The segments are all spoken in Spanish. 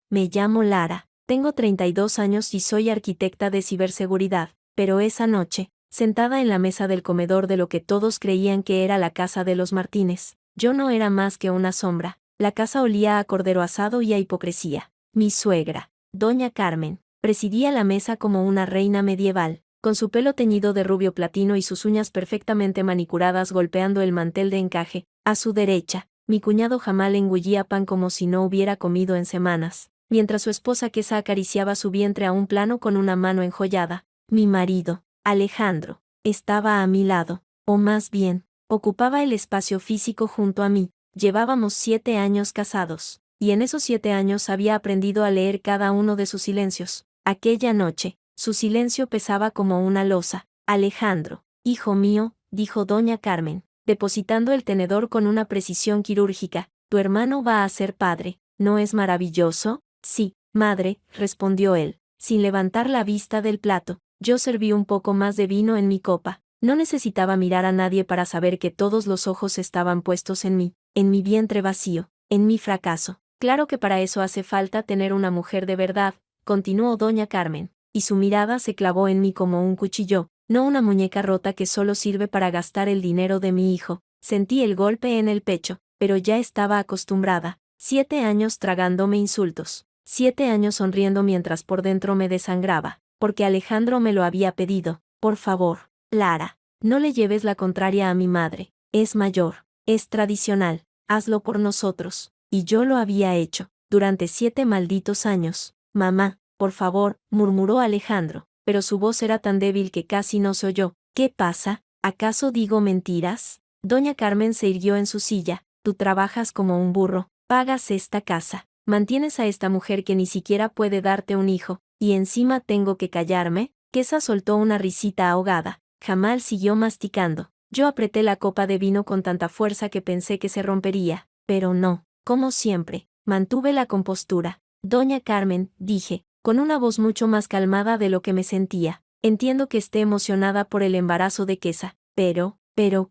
me llamo Lara, tengo 32 años y soy arquitecta de ciberseguridad, pero esa noche, sentada en la mesa del comedor de lo que todos creían que era la casa de los Martínez, yo no era más que una sombra. La casa olía a cordero asado y a hipocresía. Mi suegra, doña Carmen, presidía la mesa como una reina medieval, con su pelo teñido de rubio platino y sus uñas perfectamente manicuradas golpeando el mantel de encaje. A su derecha, mi cuñado Jamal engullía pan como si no hubiera comido en semanas, mientras su esposa Quesa acariciaba su vientre a un plano con una mano enjollada. Mi marido, Alejandro, estaba a mi lado, o más bien, ocupaba el espacio físico junto a mí. Llevábamos 7 años casados, y en esos 7 años había aprendido a leer cada uno de sus silencios. Aquella noche, su silencio pesaba como una losa. Alejandro, hijo mío, dijo doña Carmen, depositando el tenedor con una precisión quirúrgica, tu hermano va a ser padre, ¿no es maravilloso? Sí, madre, respondió él, sin levantar la vista del plato. Yo serví un poco más de vino en mi copa. No necesitaba mirar a nadie para saber que todos los ojos estaban puestos en mí, en mi vientre vacío, en mi fracaso. Claro que para eso hace falta tener una mujer de verdad, continuó doña Carmen, y su mirada se clavó en mí como un cuchillo, no una muñeca rota que solo sirve para gastar el dinero de mi hijo. Sentí el golpe en el pecho, pero ya estaba acostumbrada. 7 años tragándome insultos, 7 años sonriendo mientras por dentro me desangraba, porque Alejandro me lo había pedido. Por favor, Lara, no le lleves la contraria a mi madre, es mayor, es tradicional, hazlo por nosotros. Y yo lo había hecho, durante 7 malditos años. Mamá, por favor, murmuró Alejandro, pero su voz era tan débil que casi no se oyó. ¿Qué pasa? ¿Acaso digo mentiras? Doña Carmen se irguió en su silla. Tú trabajas como un burro, pagas esta casa, mantienes a esta mujer que ni siquiera puede darte un hijo, y encima tengo que callarme. Quesa soltó una risita ahogada. Jamal siguió masticando. Yo apreté la copa de vino con tanta fuerza que pensé que se rompería, pero no. Como siempre, mantuve la compostura. Doña Carmen, dije, con una voz mucho más calmada de lo que me sentía, entiendo que esté emocionada por el embarazo de Quesa, pero,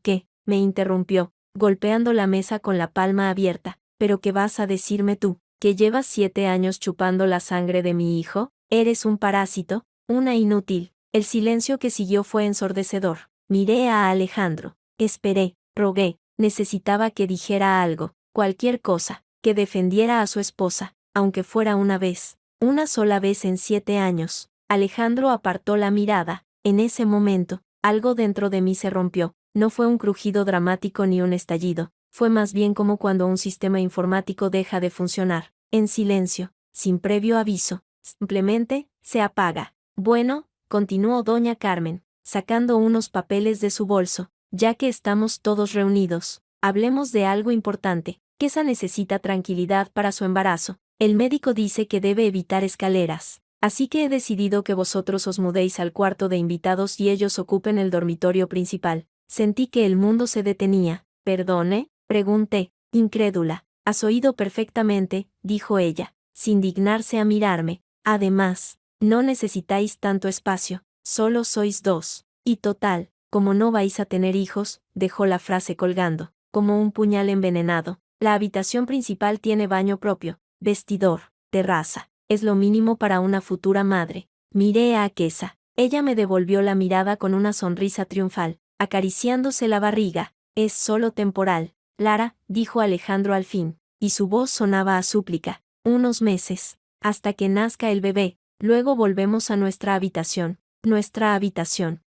¿qué? Me interrumpió, golpeando la mesa con la palma abierta. ¿Pero qué vas a decirme tú? ¿Que llevas 7 años chupando la sangre de mi hijo? Eres un parásito, una inútil. El silencio que siguió fue ensordecedor. Miré a Alejandro. Esperé, rogué, necesitaba que dijera algo. Cualquier cosa, que defendiera a su esposa, aunque fuera una sola vez en 7 años. Alejandro apartó la mirada. En ese momento, algo dentro de mí se rompió. No fue un crujido dramático ni un estallido, fue más bien como cuando un sistema informático deja de funcionar, en silencio, sin previo aviso, simplemente, se apaga. Bueno, continuó doña Carmen, sacando unos papeles de su bolso, ya que estamos todos reunidos, hablemos de algo importante. Quesa necesita tranquilidad para su embarazo. El médico dice que debe evitar escaleras. Así que he decidido que vosotros os mudéis al cuarto de invitados y ellos ocupen el dormitorio principal. Sentí que el mundo se detenía. ¿Perdone? Pregunté, incrédula. Has oído perfectamente, dijo ella, sin dignarse a mirarme. Además, no necesitáis tanto espacio, solo sois 2. Y total, como no vais a tener hijos, dejó la frase colgando, como un puñal envenenado. La habitación principal tiene baño propio, vestidor, terraza. Es lo mínimo para una futura madre. Miré a Quesa. Ella me devolvió la mirada con una sonrisa triunfal, acariciándose la barriga. Es solo temporal, Lara, dijo Alejandro al fin, y su voz sonaba a súplica. Unos meses, hasta que nazca el bebé. Luego volvemos a nuestra habitación,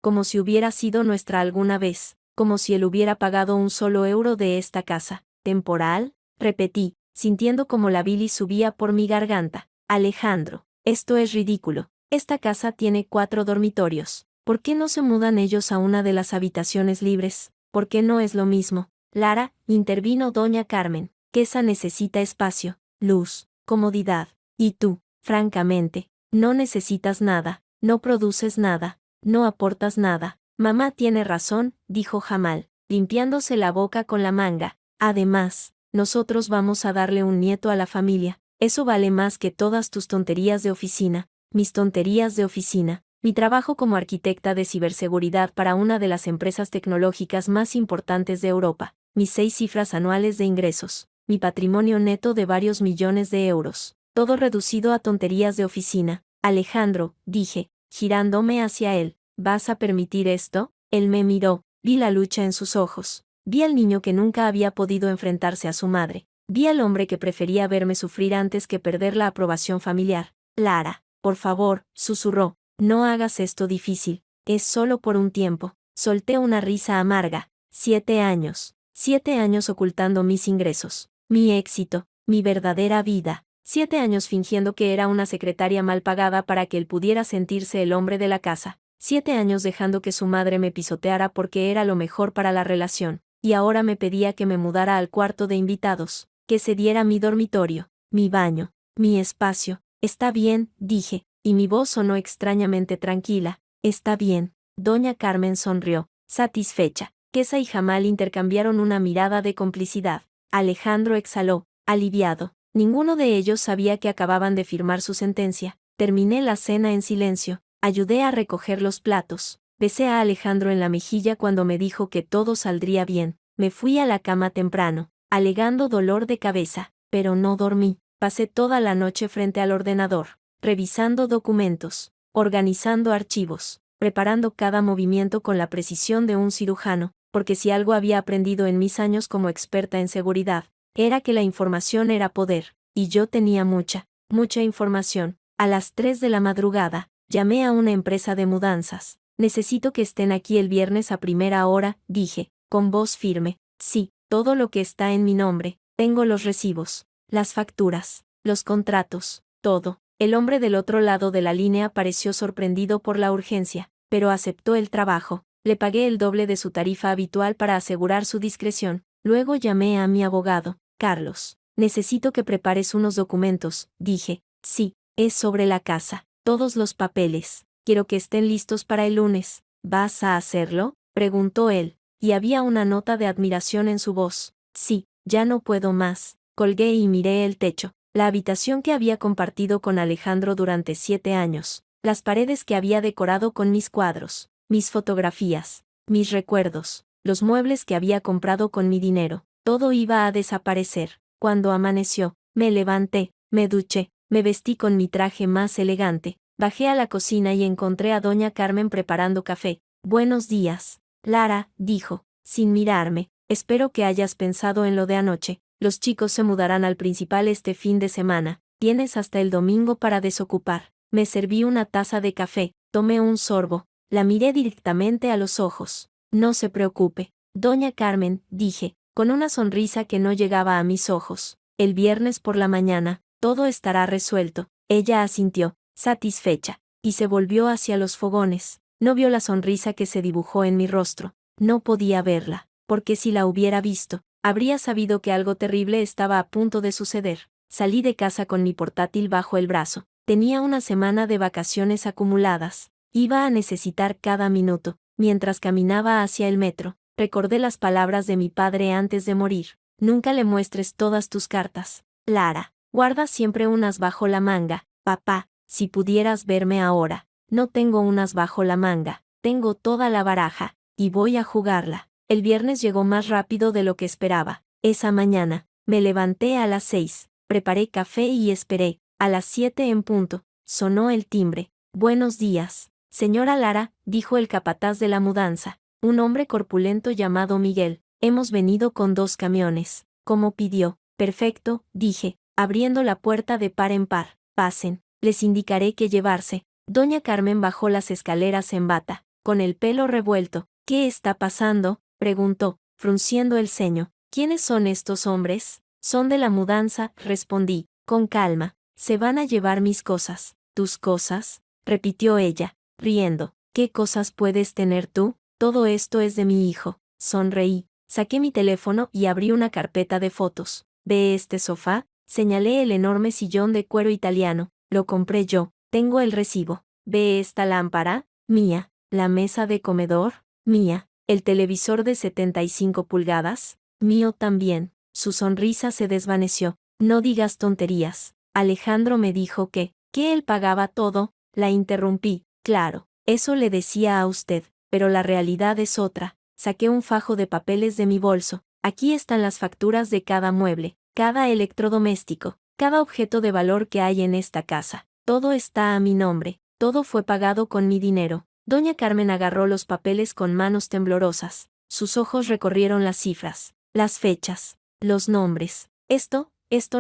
como si hubiera sido nuestra alguna vez, como si él hubiera pagado un solo euro de esta casa. ¿Temporal? Repetí, sintiendo como la bilis subía por mi garganta. Alejandro, esto es ridículo. Esta casa tiene 4 dormitorios. ¿Por qué no se mudan ellos a una de las habitaciones libres? ¿Por qué no es lo mismo? Lara, intervino doña Carmen. Quesa necesita espacio, luz, comodidad. Y tú, francamente, no necesitas nada, no produces nada, no aportas nada. Mamá tiene razón, dijo Jamal, limpiándose la boca con la manga. Además, nosotros vamos a darle un nieto a la familia. Eso vale más que todas tus tonterías de oficina. Mis tonterías de oficina. Mi trabajo como arquitecta de ciberseguridad para una de las empresas tecnológicas más importantes de Europa. Mis 6 cifras anuales de ingresos. Mi patrimonio neto de varios millones de euros. todo reducido a tonterías de oficina. Alejandro, dije, girándome hacia él, ¿vas a permitir esto? Él me miró, vi la lucha en sus ojos. Vi al niño que nunca había podido enfrentarse a su madre. Vi al hombre que prefería verme sufrir antes que perder la aprobación familiar. Lara, por favor, susurró, no hagas esto difícil. Es solo por un tiempo. Solté una risa amarga. 7 años. 7 años ocultando mis ingresos, mi éxito, mi verdadera vida. 7 años fingiendo que era una secretaria mal pagada para que él pudiera sentirse el hombre de la casa. 7 años dejando que su madre me pisoteara porque era lo mejor para la relación. Y ahora me pedía que me mudara al cuarto de invitados, que cediera mi dormitorio, mi baño, mi espacio. Está bien, dije, y mi voz sonó extrañamente tranquila. Está bien. Doña Carmen sonrió, satisfecha. Quesa y Jamal intercambiaron una mirada de complicidad. Alejandro exhaló, aliviado. Ninguno de ellos sabía que acababan de firmar su sentencia. Terminé la cena en silencio. Ayudé a recoger los platos. Besé a Alejandro en la mejilla cuando me dijo que todo saldría bien. Me fui a la cama temprano, alegando dolor de cabeza, pero no dormí. Pasé toda la noche frente al ordenador, revisando documentos, organizando archivos, preparando cada movimiento con la precisión de un cirujano, porque si algo había aprendido en mis años como experta en seguridad, era que la información era poder, y yo tenía mucha información. A las 3 de la madrugada, llamé a una empresa de mudanzas. Necesito que estén aquí el viernes a primera hora, dije, con voz firme. Sí, todo lo que está en mi nombre, tengo los recibos, las facturas, los contratos, todo. El hombre del otro lado de la línea pareció sorprendido por la urgencia, pero aceptó el trabajo. Le pagué el doble de su tarifa habitual para asegurar su discreción. Luego llamé a mi abogado. Carlos, necesito que prepares unos documentos, dije. Sí, es sobre la casa, todos los papeles. Quiero que estén listos para el lunes. ¿Vas a hacerlo?, preguntó él, y había una nota de admiración en su voz. Sí, ya no puedo más. Colgué y miré el techo. La habitación que había compartido con Alejandro durante 7 años, las paredes que había decorado con mis cuadros, mis fotografías, mis recuerdos, los muebles que había comprado con mi dinero, todo iba a desaparecer. Cuando amaneció, me levanté, me duché, me vestí con mi traje más elegante, bajé a la cocina y encontré a doña Carmen preparando café. Buenos días, Lara, dijo, sin mirarme, espero que hayas pensado en lo de anoche. Los chicos se mudarán al principal este fin de semana. Tienes hasta el domingo para desocupar. Me serví una taza de café, tomé un sorbo, la miré directamente a los ojos. No se preocupe, doña Carmen, dije, con una sonrisa que no llegaba a mis ojos. El viernes por la mañana, todo estará resuelto. Ella asintió, satisfecha, y se volvió hacia los fogones. No vio la sonrisa que se dibujó en mi rostro. No podía verla, porque si la hubiera visto, habría sabido que algo terrible estaba a punto de suceder. Salí de casa con mi portátil bajo el brazo. Tenía una semana de vacaciones acumuladas. Iba a necesitar cada minuto. Mientras caminaba hacia el metro, recordé las palabras de mi padre antes de morir. Nunca le muestres todas tus cartas, Lara. Guarda siempre unas bajo la manga. Papá, si pudieras verme ahora. No tengo unas bajo la manga. Tengo toda la baraja, y voy a jugarla. El viernes llegó más rápido de lo que esperaba. Esa mañana, me levanté a las 6, preparé café y esperé. A las 7 en punto, sonó el timbre. Buenos días, señora Lara, dijo el capataz de la mudanza, un hombre corpulento llamado Miguel. Hemos venido con 2 camiones, como pidió. Perfecto, dije, abriendo la puerta de par en par. Pasen, les indicaré qué llevarse. Doña Carmen bajó las escaleras en bata, con el pelo revuelto. ¿Qué está pasando?, preguntó, frunciendo el ceño. ¿Quiénes son estos hombres? Son de la mudanza, respondí, con calma. Se van a llevar mis cosas. ¿Tus cosas?, repitió ella, riendo. ¿Qué cosas puedes tener tú? Todo esto es de mi hijo. Sonreí, saqué mi teléfono y abrí una carpeta de fotos. ¿Ve este sofá? Señalé el enorme sillón de cuero italiano. Lo compré yo. Tengo el recibo. ¿Ve esta lámpara? Mía. ¿La mesa de comedor? Mía. ¿El televisor de 75 pulgadas? Mío también. Su sonrisa se desvaneció. No digas tonterías. Alejandro me dijo que él pagaba todo. La interrumpí. Claro, eso le decía a usted, pero la realidad es otra. Saqué un fajo de papeles de mi bolso. Aquí están las facturas de cada mueble, cada electrodoméstico. Cada objeto de valor que hay en esta casa. Todo está a mi nombre. Todo fue pagado con mi dinero. Doña Carmen agarró los papeles con manos temblorosas. Sus ojos recorrieron las cifras, las fechas, los nombres. Esto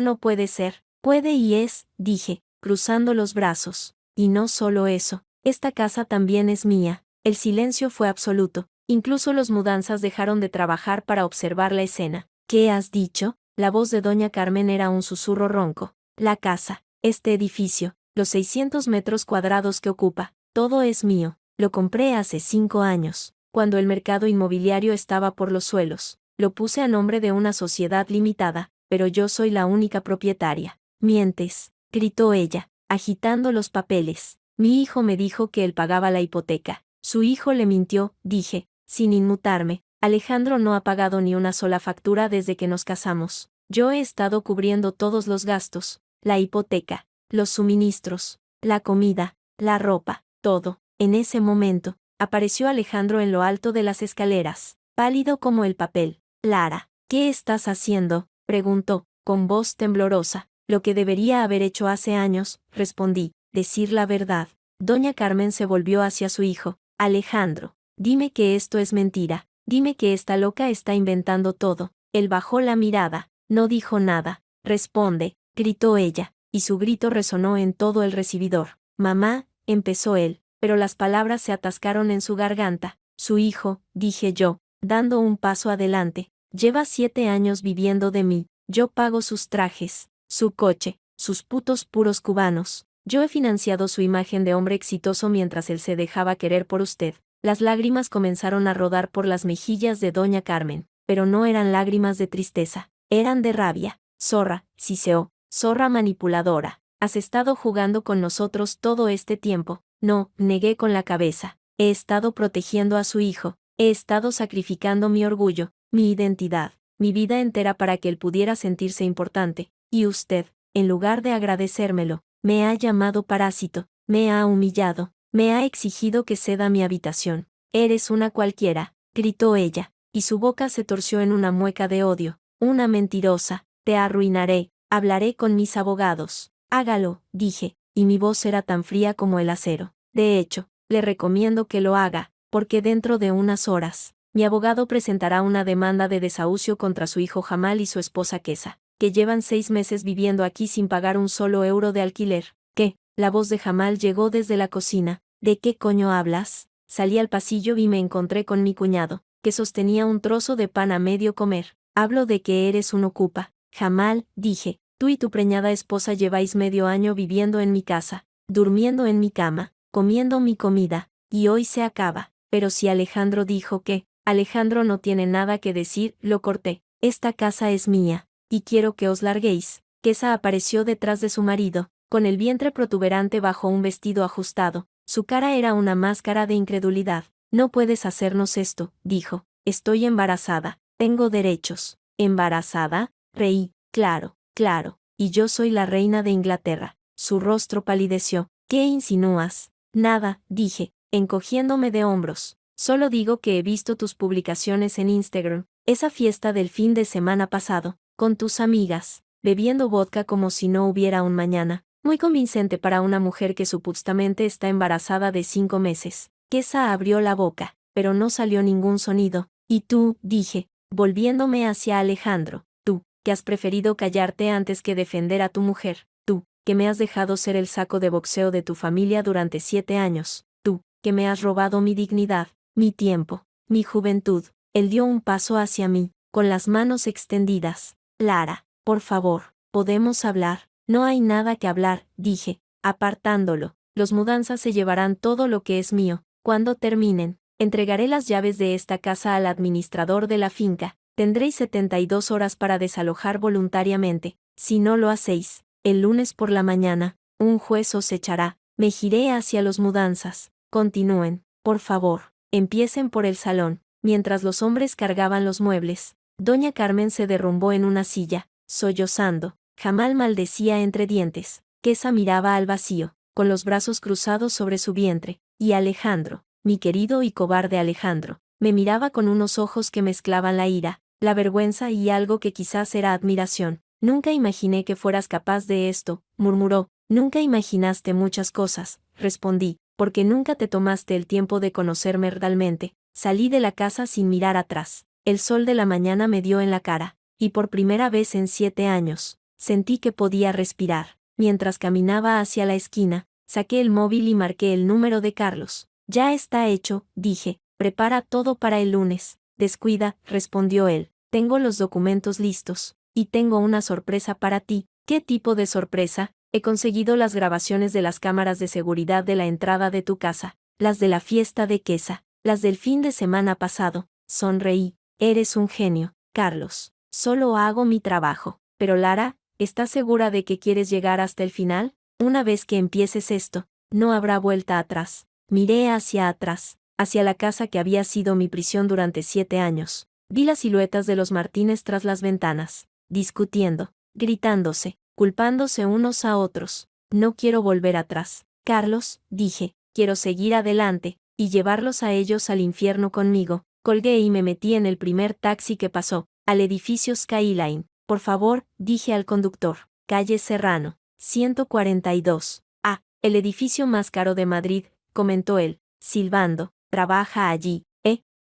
no puede ser. Puede y es, dije, cruzando los brazos. Y no solo eso, esta casa también es mía. El silencio fue absoluto. Incluso los mudanzas dejaron de trabajar para observar la escena. ¿Qué has dicho? La voz de doña Carmen era un susurro ronco. La casa, este edificio, los 600 metros cuadrados que ocupa, todo es mío. Lo compré hace 5 años, cuando el mercado inmobiliario estaba por los suelos. Lo puse a nombre de una sociedad limitada, pero yo soy la única propietaria. Mientes, gritó ella, agitando los papeles. Mi hijo me dijo que él pagaba la hipoteca. Su hijo le mintió, dije, sin inmutarme. Alejandro no ha pagado ni una sola factura desde que nos casamos. Yo he estado cubriendo todos los gastos, la hipoteca, los suministros, la comida, la ropa, todo. En ese momento, apareció Alejandro en lo alto de las escaleras, pálido como el papel. Lara, ¿qué estás haciendo?, preguntó, con voz temblorosa. Lo que debería haber hecho hace años, respondí, decir la verdad. Doña Carmen se volvió hacia su hijo. Alejandro, dime que esto es mentira. Dime que esta loca está inventando todo. Él bajó la mirada, no dijo nada. Responde, gritó ella, y su grito resonó en todo el recibidor. Mamá, empezó él, pero las palabras se atascaron en su garganta. Su hijo, dije yo, dando un paso adelante, lleva 7 años viviendo de mí. Yo pago sus trajes, su coche, sus putos puros cubanos. Yo he financiado su imagen de hombre exitoso mientras él se dejaba querer por usted. Las lágrimas comenzaron a rodar por las mejillas de doña Carmen, pero no eran lágrimas de tristeza, eran de rabia. Zorra, siseó, zorra manipuladora, has estado jugando con nosotros todo este tiempo. No, negué con la cabeza. He estado protegiendo a su hijo, he estado sacrificando mi orgullo, mi identidad, mi vida entera para que él pudiera sentirse importante, y usted, en lugar de agradecérmelo, me ha llamado parásito, me ha humillado. Me ha exigido que ceda mi habitación. Eres una cualquiera, gritó ella, y su boca se torció en una mueca de odio. Una mentirosa, te arruinaré, hablaré con mis abogados. Hágalo, dije, y mi voz era tan fría como el acero. De hecho, le recomiendo que lo haga, porque dentro de unas horas, mi abogado presentará una demanda de desahucio contra su hijo Jamal y su esposa Kesa, que llevan 6 meses viviendo aquí sin pagar un solo euro de alquiler. ¿Qué? La voz de Jamal llegó desde la cocina. ¿De qué coño hablas? Salí al pasillo y me encontré con mi cuñado, que sostenía un trozo de pan a medio comer. Hablo de que eres un ocupa. Jamal, dije, tú y tu preñada esposa lleváis medio año viviendo en mi casa, durmiendo en mi cama, comiendo mi comida, y hoy se acaba. Pero si Alejandro dijo que, Alejandro no tiene nada que decir, lo corté. Esta casa es mía, y quiero que os larguéis. Kesa apareció detrás de su marido, con el vientre protuberante bajo un vestido ajustado. Su cara era una máscara de incredulidad. No puedes hacernos esto, dijo. Estoy embarazada. Tengo derechos. ¿Embarazada? Reí. Claro, claro. Y yo soy la reina de Inglaterra. Su rostro palideció. ¿Qué insinúas? Nada, dije, encogiéndome de hombros. Solo digo que he visto tus publicaciones en Instagram, esa fiesta del fin de semana pasado, con tus amigas, bebiendo vodka como si no hubiera un mañana. Muy convincente para una mujer que supuestamente está embarazada de 5 meses. Kesa abrió la boca, pero no salió ningún sonido. Y tú, dije, volviéndome hacia Alejandro, tú, que has preferido callarte antes que defender a tu mujer, tú, que me has dejado ser el saco de boxeo de tu familia durante 7 años, tú, que me has robado mi dignidad, mi tiempo, mi juventud. Él dio un paso hacia mí, con las manos extendidas. Lara, por favor, ¿podemos hablar? No hay nada que hablar, dije, apartándolo. Los mudanzas se llevarán todo lo que es mío. Cuando terminen, entregaré las llaves de esta casa al administrador de la finca. Tendréis 72 horas para desalojar voluntariamente. Si no lo hacéis, el lunes por la mañana, un juez os echará. Me giré hacia los mudanzas. Continúen, por favor. Empiecen por el salón. Mientras los hombres cargaban los muebles, doña Carmen se derrumbó en una silla, sollozando. Jamal maldecía entre dientes. Kesa miraba al vacío, con los brazos cruzados sobre su vientre, y Alejandro, mi querido y cobarde Alejandro, me miraba con unos ojos que mezclaban la ira, la vergüenza y algo que quizás era admiración. Nunca imaginé que fueras capaz de esto, murmuró. Nunca imaginaste muchas cosas, respondí, porque nunca te tomaste el tiempo de conocerme realmente. Salí de la casa sin mirar atrás. El sol de la mañana me dio en la cara, y por primera vez en 7 años, sentí que podía respirar. Mientras caminaba hacia la esquina, saqué el móvil y marqué el número de Carlos. Ya está hecho, dije, prepara todo para el lunes. Descuida, respondió él, tengo los documentos listos, y tengo una sorpresa para ti. ¿Qué tipo de sorpresa? He conseguido las grabaciones de las cámaras de seguridad de la entrada de tu casa, las de la fiesta de Quesa, las del fin de semana pasado. Sonreí. Eres un genio, Carlos. Solo hago mi trabajo. Pero Lara, ¿estás segura de que quieres llegar hasta el final? Una vez que empieces esto, no habrá vuelta atrás. Miré hacia atrás, hacia la casa que había sido mi prisión durante 7 años. Vi las siluetas de los Martínez tras las ventanas, discutiendo, gritándose, culpándose unos a otros. No quiero volver atrás, Carlos, dije, quiero seguir adelante, y llevarlos a ellos al infierno conmigo. Colgué y me metí en el primer taxi que pasó, al edificio Skyline. Por favor, dije al conductor, calle Serrano, 142. Ah, el edificio más caro de Madrid, comentó él, silbando. Trabaja allí.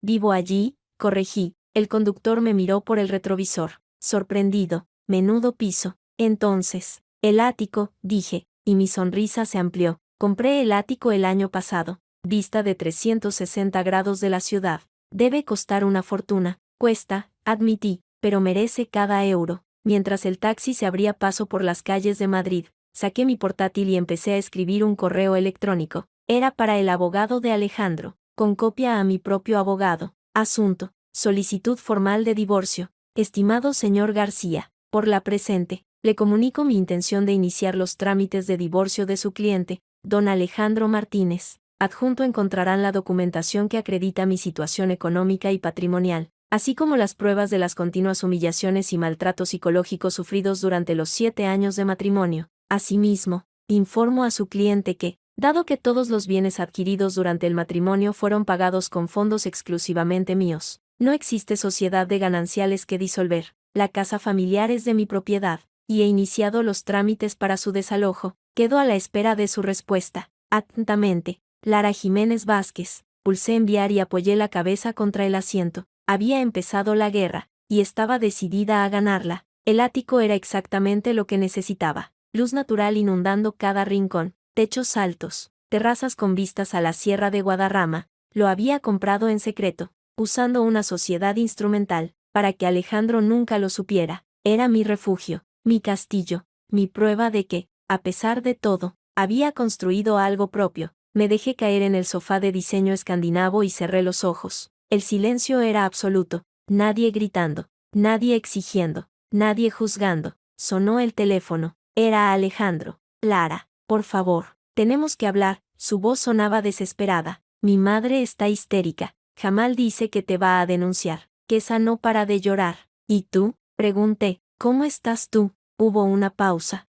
Vivo allí, corregí. El conductor me miró por el retrovisor, sorprendido. Menudo piso. Entonces, el ático, dije, y mi sonrisa se amplió. Compré el ático el año pasado. Vista de 360 grados de la ciudad. Debe costar una fortuna. Cuesta, admití, pero merece cada euro. Mientras el taxi se abría paso por las calles de Madrid, saqué mi portátil y empecé a escribir un correo electrónico. Era para el abogado de Alejandro, con copia a mi propio abogado. Asunto: solicitud formal de divorcio. Estimado señor García, por la presente, le comunico mi intención de iniciar los trámites de divorcio de su cliente, don Alejandro Martínez. Adjunto encontrarán la documentación que acredita mi situación económica y patrimonial, así como las pruebas de las continuas humillaciones y maltratos psicológicos sufridos durante los 7 años de matrimonio. Asimismo, informo a su cliente que, dado que todos los bienes adquiridos durante el matrimonio fueron pagados con fondos exclusivamente míos, no existe sociedad de gananciales que disolver. La casa familiar es de mi propiedad, y he iniciado los trámites para su desalojo. Quedo a la espera de su respuesta. Atentamente, Lara Jiménez Vázquez. Pulsé enviar y apoyé la cabeza contra el asiento. Había empezado la guerra, y estaba decidida a ganarla. El ático era exactamente lo que necesitaba. Luz natural inundando cada rincón, techos altos, terrazas con vistas a la Sierra de Guadarrama. Lo había comprado en secreto, usando una sociedad instrumental, para que Alejandro nunca lo supiera. Era mi refugio, mi castillo, mi prueba de que, a pesar de todo, había construido algo propio. Me dejé caer en el sofá de diseño escandinavo y cerré los ojos. El silencio era absoluto, nadie gritando, nadie exigiendo, nadie juzgando. Sonó el teléfono. Era Alejandro. Lara, por favor, tenemos que hablar. Su voz sonaba desesperada. Mi madre está histérica. Jamal dice que te va a denunciar. Quesa no para de llorar. ¿Y tú? Pregunté. ¿Cómo estás tú? Hubo una pausa.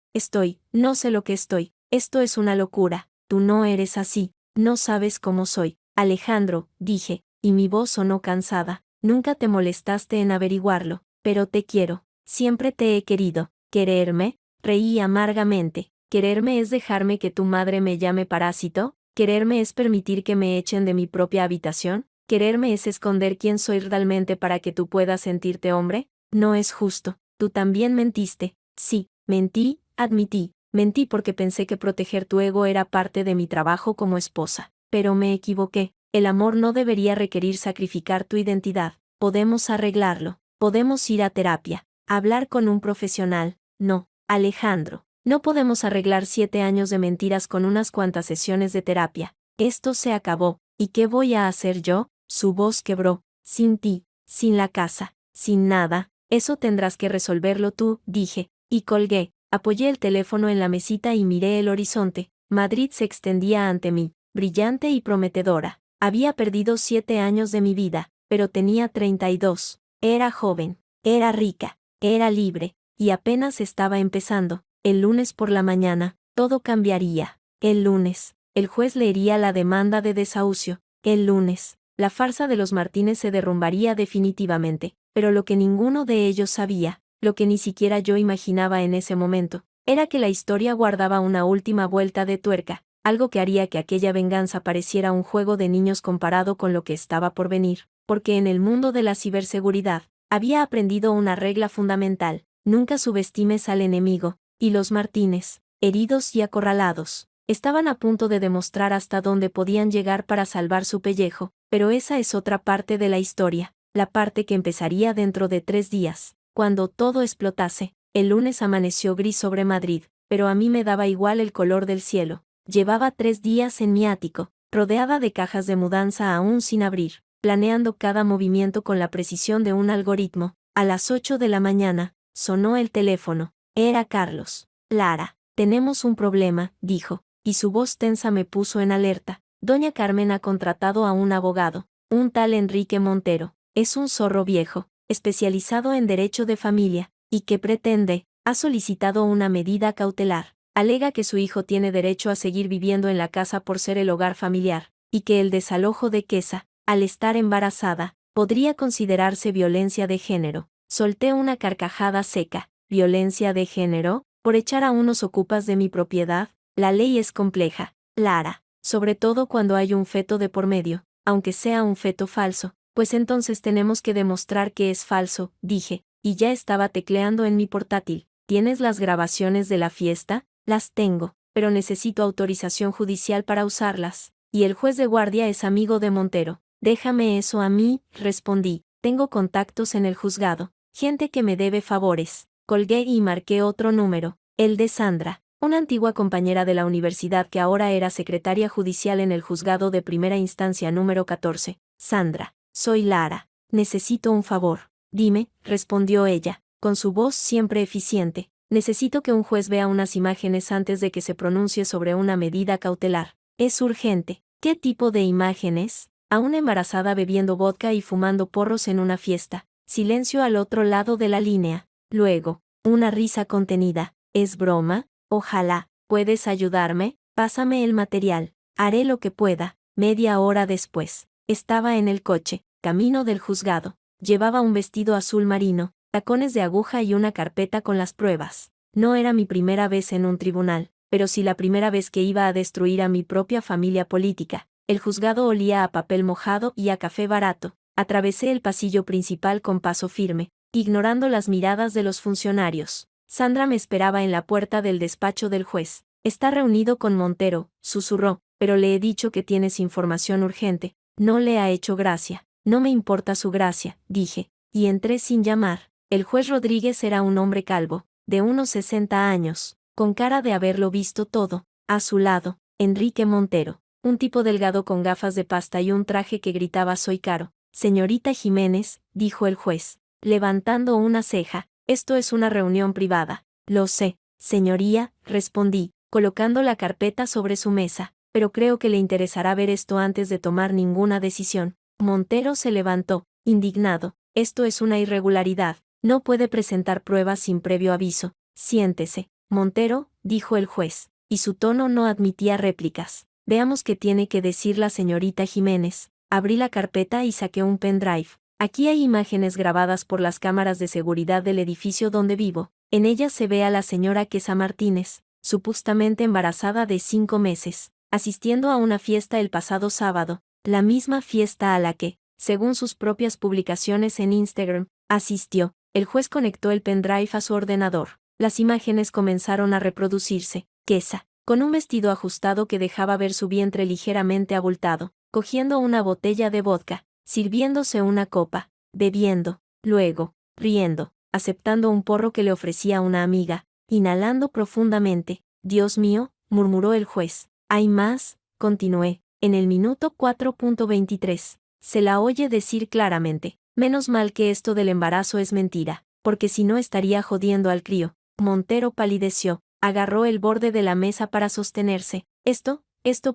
No sé lo que estoy. Esto es una locura. Tú no eres así. No sabes cómo soy. Alejandro, dije, y mi voz sonó cansada. Nunca te molestaste en averiguarlo, pero te quiero. Siempre te he querido. ¿Quererme? Reí amargamente. ¿Quererme es dejarme que tu madre me llame parásito? ¿Quererme es permitir que me echen de mi propia habitación? ¿Quererme es esconder quién soy realmente para que tú puedas sentirte hombre? No es justo. Tú también mentiste. Sí, mentí, admití. Mentí porque pensé que proteger tu ego era parte de mi trabajo como esposa. Pero me equivoqué. El amor no debería requerir sacrificar tu identidad. Podemos arreglarlo. Podemos ir a terapia. Hablar con un profesional. No, Alejandro. No podemos arreglar 7 años de mentiras con unas cuantas sesiones de terapia. Esto se acabó. ¿Y qué voy a hacer yo? Su voz quebró. Sin ti, sin la casa, sin nada. Eso tendrás que resolverlo tú, dije, y colgué. Apoyé el teléfono en la mesita y miré el horizonte. Madrid se extendía ante mí, brillante y prometedora. Había perdido 7 años de mi vida, pero tenía 32. Era joven, era rica, era libre, y apenas estaba empezando. El lunes por la mañana, todo cambiaría. El lunes, el juez leería la demanda de desahucio. El lunes, la farsa de los Martínez se derrumbaría definitivamente. Pero lo que ninguno de ellos sabía, lo que ni siquiera yo imaginaba en ese momento, era que la historia guardaba una última vuelta de tuerca, algo que haría que aquella venganza pareciera un juego de niños comparado con lo que estaba por venir, porque en el mundo de la ciberseguridad, había aprendido una regla fundamental: nunca subestimes al enemigo, y los Martínez, heridos y acorralados, estaban a punto de demostrar hasta dónde podían llegar para salvar su pellejo, pero esa es otra parte de la historia, la parte que empezaría dentro de 3 días, cuando todo explotase. El lunes amaneció gris sobre Madrid, pero a mí me daba igual el color del cielo. Llevaba 3 días en mi ático, rodeada de cajas de mudanza aún sin abrir, planeando cada movimiento con la precisión de un algoritmo. A las 8 de la mañana, sonó el teléfono. Era Carlos. Lara, tenemos un problema, dijo, y su voz tensa me puso en alerta. Doña Carmen ha contratado a un abogado, un tal Enrique Montero. Es un zorro viejo, especializado en derecho de familia, y que pretende, ha solicitado una medida cautelar. Alega que su hijo tiene derecho a seguir viviendo en la casa por ser el hogar familiar, y que el desalojo de Quesa, al estar embarazada, podría considerarse violencia de género. Solté una carcajada seca. ¿Violencia de género? ¿Por echar a unos ocupas de mi propiedad? La ley es compleja, Lara, sobre todo cuando hay un feto de por medio, aunque sea un feto falso, pues entonces tenemos que demostrar que es falso, dije, y ya estaba tecleando en mi portátil. ¿Tienes las grabaciones de la fiesta? Las tengo, pero necesito autorización judicial para usarlas, y el juez de guardia es amigo de Montero. Déjame eso a mí, respondí. Tengo contactos en el juzgado, gente que me debe favores. Colgué y marqué otro número, el de Sandra, una antigua compañera de la universidad que ahora era secretaria judicial en el juzgado de primera instancia número 14. Sandra, soy Lara, necesito un favor. Dime, respondió ella, con su voz siempre eficiente. Necesito que un juez vea unas imágenes antes de que se pronuncie sobre una medida cautelar. Es urgente. ¿Qué tipo de imágenes? A una embarazada bebiendo vodka y fumando porros en una fiesta. Silencio al otro lado de la línea. Luego, una risa contenida. ¿Es broma? Ojalá. ¿Puedes ayudarme? Pásame el material. Haré lo que pueda. Media hora después, estaba en el coche, camino del juzgado. Llevaba un vestido azul marino, tacones de aguja y una carpeta con las pruebas. No era mi primera vez en un tribunal, pero sí la primera vez que iba a destruir a mi propia familia política. El juzgado olía a papel mojado y a café barato. Atravesé el pasillo principal con paso firme, ignorando las miradas de los funcionarios. Sandra me esperaba en la puerta del despacho del juez. Está reunido con Montero, susurró, pero le he dicho que tienes información urgente. No le ha hecho gracia. No me importa su gracia, dije, y entré sin llamar. El juez Rodríguez era un hombre calvo, de unos 60 años, con cara de haberlo visto todo. A su lado, Enrique Montero, un tipo delgado con gafas de pasta y un traje que gritaba «Soy caro». Señorita Jiménez, dijo el juez, levantando una ceja, esto es una reunión privada. Lo sé, señoría, respondí, colocando la carpeta sobre su mesa, pero creo que le interesará ver esto antes de tomar ninguna decisión. Montero se levantó, indignado. Esto es una irregularidad. No puede presentar pruebas sin previo aviso. Siéntese, Montero, dijo el juez, y su tono no admitía réplicas. Veamos qué tiene que decir la señorita Jiménez. Abrí la carpeta y saqué un pendrive. Aquí hay imágenes grabadas por las cámaras de seguridad del edificio donde vivo. En ellas se ve a la señora Quesa Martínez, supuestamente embarazada de 5 meses, asistiendo a una fiesta el pasado sábado, la misma fiesta a la que, según sus propias publicaciones en Instagram, asistió. El juez conectó el pendrive a su ordenador. Las imágenes comenzaron a reproducirse. Quesa, con un vestido ajustado que dejaba ver su vientre ligeramente abultado, cogiendo una botella de vodka, sirviéndose una copa, bebiendo, luego, riendo, aceptando un porro que le ofrecía una amiga, inhalando profundamente. Dios mío, murmuró el juez. ¿Hay más? Continué. En el minuto 4.23, se la oye decir claramente, menos mal que esto del embarazo es mentira, porque si no estaría jodiendo al crío. Montero palideció, agarró el borde de la mesa para sostenerse. Esto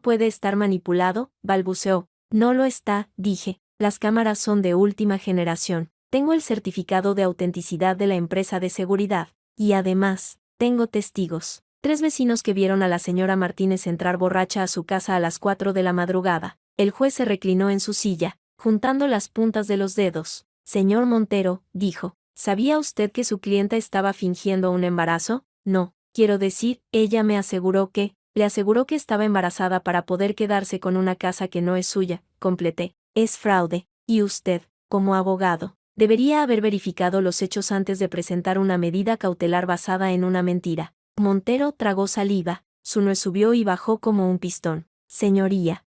puede estar manipulado, balbuceó. No lo está, dije, las cámaras son de última generación. Tengo el certificado de autenticidad de la empresa de seguridad, y además, tengo testigos. 3 vecinos que vieron a la señora Martínez entrar borracha a su casa a las 4 de la madrugada. El juez se reclinó en su silla, juntando las puntas de los dedos. Señor Montero, dijo, ¿Sabía usted que su clienta estaba fingiendo un embarazo? No, quiero decir, ella me aseguró que, le aseguró que estaba embarazada para poder quedarse con una casa que no es suya, completé. Es fraude, y usted, como abogado, debería haber verificado los hechos antes de presentar una medida cautelar basada en una mentira. Montero tragó saliva, su nuez subió y bajó como un pistón. Señoría,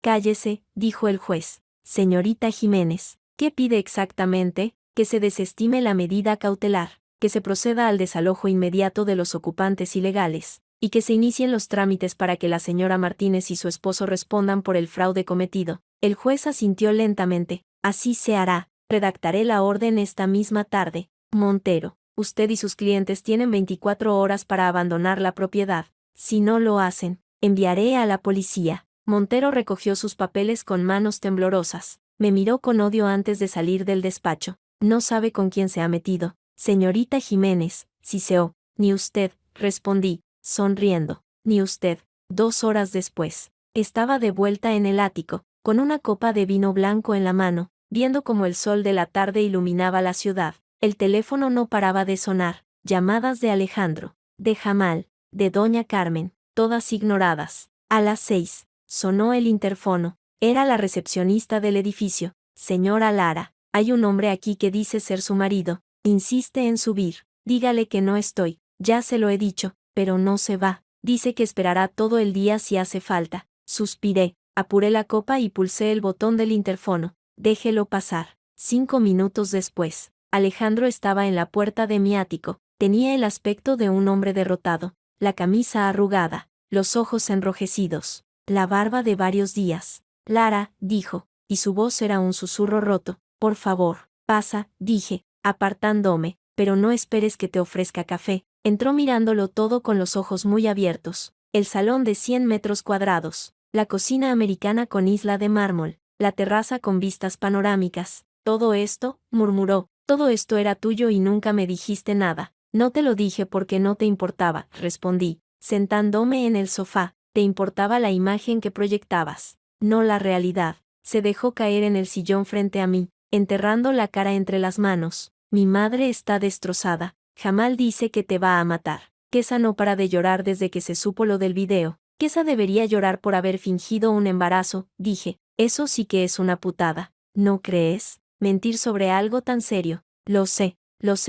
cállese, dijo el juez. Señorita Jiménez, ¿qué pide exactamente? Que se desestime la medida cautelar, que se proceda al desalojo inmediato de los ocupantes ilegales, y que se inicien los trámites para que la señora Martínez y su esposo respondan por el fraude cometido. El juez asintió lentamente. Así se hará. Redactaré la orden esta misma tarde. Montero, usted y sus clientes tienen 24 horas para abandonar la propiedad. Si no lo hacen, enviaré a la policía. Montero recogió sus papeles con manos temblorosas. Me miró con odio antes de salir del despacho. No sabe con quién se ha metido. Señorita Jiménez, Ciseo, ni usted, respondí, sonriendo, ni usted. 2 horas después, estaba de vuelta en el ático, con una copa de vino blanco en la mano, viendo cómo el sol de la tarde iluminaba la ciudad. El teléfono no paraba de sonar, llamadas de Alejandro, de Jamal, de doña Carmen, todas ignoradas. A las 6, sonó el interfono. Era la recepcionista del edificio. Señora Lara, hay un hombre aquí que dice ser su marido, insiste en subir, dígale que no estoy, ya se lo he dicho, pero no se va, dice que esperará todo el día si hace falta. Suspiré, apuré la copa y pulsé el botón del interfono. Déjelo pasar. 5 minutos después, Alejandro estaba en la puerta de mi ático. Tenía el aspecto de un hombre derrotado, la camisa arrugada, los ojos enrojecidos, la barba de varios días. Lara, dijo, y su voz era un susurro roto. Por favor, pasa, dije, apartándome, pero no esperes que te ofrezca café. Entró mirándolo todo con los ojos muy abiertos. El salón de 100 metros cuadrados, la cocina americana con isla de mármol, la terraza con vistas panorámicas. Todo esto, murmuró, todo esto era tuyo y nunca me dijiste nada. No te lo dije porque no te importaba, respondí, sentándome en el sofá. Te importaba la imagen que proyectabas, no la realidad. Se dejó caer en el sillón frente a mí, enterrando la cara entre las manos. Mi madre está destrozada. Jamal dice que te va a matar. Kesa no para de llorar desde que se supo lo del video. Kesa debería llorar por haber fingido un embarazo, dije. Eso sí que es una putada. ¿No crees? Mentir sobre algo tan serio. Lo sé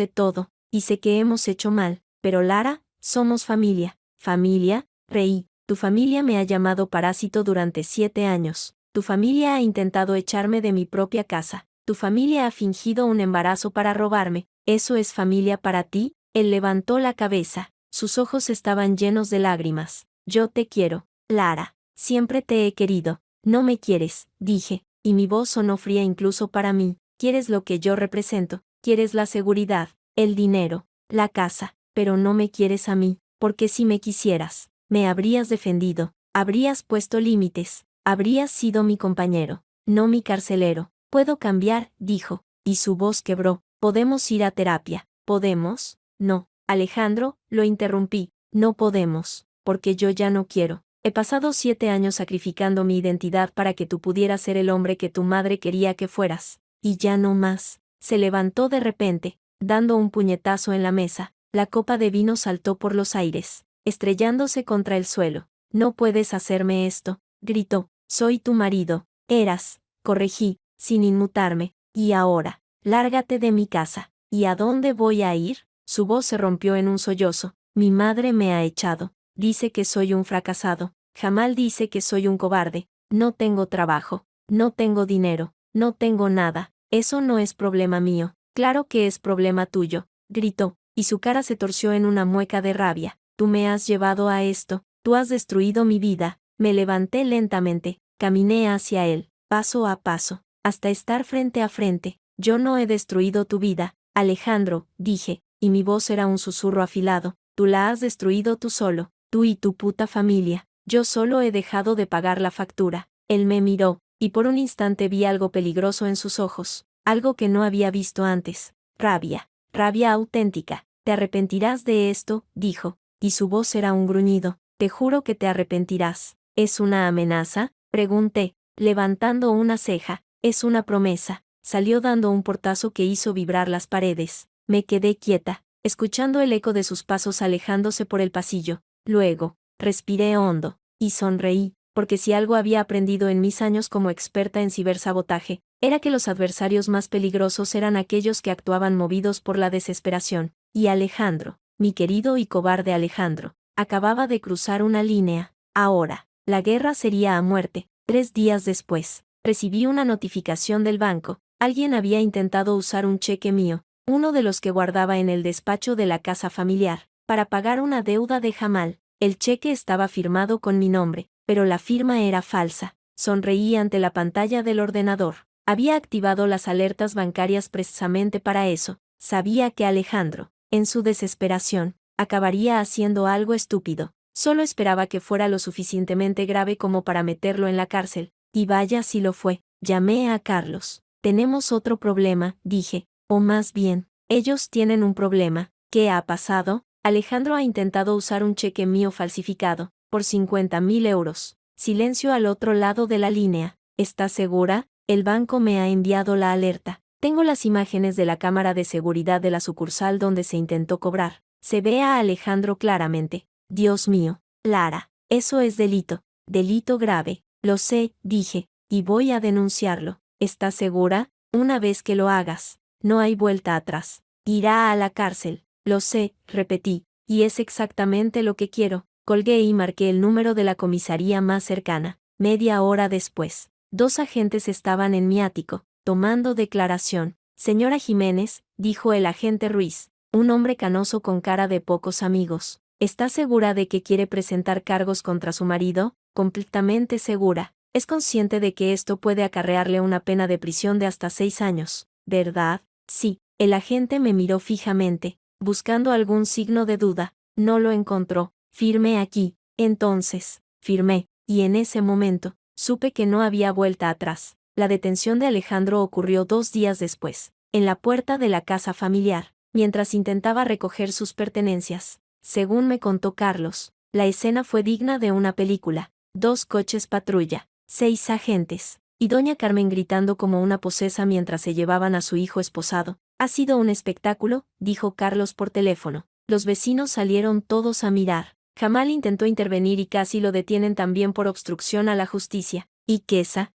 todo, y sé que hemos hecho mal, pero Lara, somos familia. ¿Familia? Reí. Tu familia me ha llamado parásito durante 7 años. Tu familia ha intentado echarme de mi propia casa. Tu familia ha fingido un embarazo para robarme. ¿Eso es familia para ti? Él levantó la cabeza. Sus ojos estaban llenos de lágrimas. Yo te quiero, Lara. Siempre te he querido. No me quieres, dije, y mi voz sonó fría incluso para mí. Quieres lo que yo represento. Quieres la seguridad, el dinero, la casa, pero no me quieres a mí, porque si me quisieras, me habrías defendido, habrías puesto límites, habrías sido mi compañero, no mi carcelero. Puedo cambiar, dijo, y su voz quebró. ¿Podemos ir a terapia? ¿Podemos? No, Alejandro, lo interrumpí, no podemos, porque yo ya no quiero. He pasado 7 años sacrificando mi identidad para que tú pudieras ser el hombre que tu madre quería que fueras, y ya no más. Se levantó de repente, dando un puñetazo en la mesa. La copa de vino saltó por los aires, estrellándose contra el suelo. No puedes hacerme esto, gritó. Soy tu marido. Eras, corregí, sin inmutarme. Y ahora, lárgate de mi casa. ¿Y a dónde voy a ir? Su voz se rompió en un sollozo. Mi madre me ha echado. Dice que soy un fracasado. Jamal dice que soy un cobarde. No tengo trabajo. No tengo dinero. No tengo nada. Eso no es problema mío. Claro que es problema tuyo, gritó, y su cara se torció en una mueca de rabia. Tú me has llevado a esto. Tú has destruido mi vida. Me levanté lentamente. Caminé hacia él, paso a paso, hasta estar frente a frente. Yo no he destruido tu vida, Alejandro, dije, y mi voz era un susurro afilado. Tú la has destruido tú solo, tú y tu puta familia. Yo solo he dejado de pagar la factura. Él me miró, y por un instante vi algo peligroso en sus ojos, algo que no había visto antes. Rabia, rabia auténtica. Te arrepentirás de esto, dijo, y su voz era un gruñido. Te juro que te arrepentirás. ¿Es una amenaza? Pregunté, levantando una ceja. Es una promesa. Salió dando un portazo que hizo vibrar las paredes. Me quedé quieta, escuchando el eco de sus pasos alejándose por el pasillo. Luego, respiré hondo, y sonreí, porque si algo había aprendido en mis años como experta en cibersabotaje, era que los adversarios más peligrosos eran aquellos que actuaban movidos por la desesperación. Y Alejandro, mi querido y cobarde Alejandro, acababa de cruzar una línea. Ahora, la guerra sería a muerte. 3 días después, recibí una notificación del banco. Alguien había intentado usar un cheque mío, uno de los que guardaba en el despacho de la casa familiar, para pagar una deuda de Jamal. El cheque estaba firmado con mi nombre, pero la firma era falsa. Sonreí ante la pantalla del ordenador. Había activado las alertas bancarias precisamente para eso. Sabía que Alejandro, en su desesperación, acabaría haciendo algo estúpido. Solo esperaba que fuera lo suficientemente grave como para meterlo en la cárcel. Y vaya si lo fue. Llamé a Carlos. Tenemos otro problema, dije. O más bien, ellos tienen un problema. ¿Qué ha pasado? Alejandro ha intentado usar un cheque mío falsificado, por 50.000 euros. Silencio al otro lado de la línea. ¿Estás segura? El banco me ha enviado la alerta. Tengo las imágenes de la cámara de seguridad de la sucursal donde se intentó cobrar. Se ve a Alejandro claramente. Dios mío, Lara, eso es delito. Delito grave. Lo sé, dije, y voy a denunciarlo. ¿Estás segura? Una vez que lo hagas, no hay vuelta atrás. Irá a la cárcel. Lo sé, repetí, y es exactamente lo que quiero. Colgué y marqué el número de la comisaría más cercana. Media hora después, 2 agentes estaban en mi ático, tomando declaración. Señora Jiménez, dijo el agente Ruiz, un hombre canoso con cara de pocos amigos. ¿Está segura de que quiere presentar cargos contra su marido? Completamente segura. Es consciente de que esto puede acarrearle una pena de prisión de hasta 6 años, ¿verdad? Sí. El agente me miró fijamente, buscando algún signo de duda. No lo encontró. Firmé aquí. Entonces, firmé, y en ese momento, supe que no había vuelta atrás. La detención de Alejandro ocurrió 2 días después, en la puerta de la casa familiar, mientras intentaba recoger sus pertenencias. Según me contó Carlos, la escena fue digna de una película. 2 coches patrulla, 6 agentes, y doña Carmen gritando como una posesa mientras se llevaban a su hijo esposado. Ha sido un espectáculo, dijo Carlos por teléfono. Los vecinos salieron todos a mirar. Jamal intentó intervenir y casi lo detienen también por obstrucción a la justicia. Y Quesa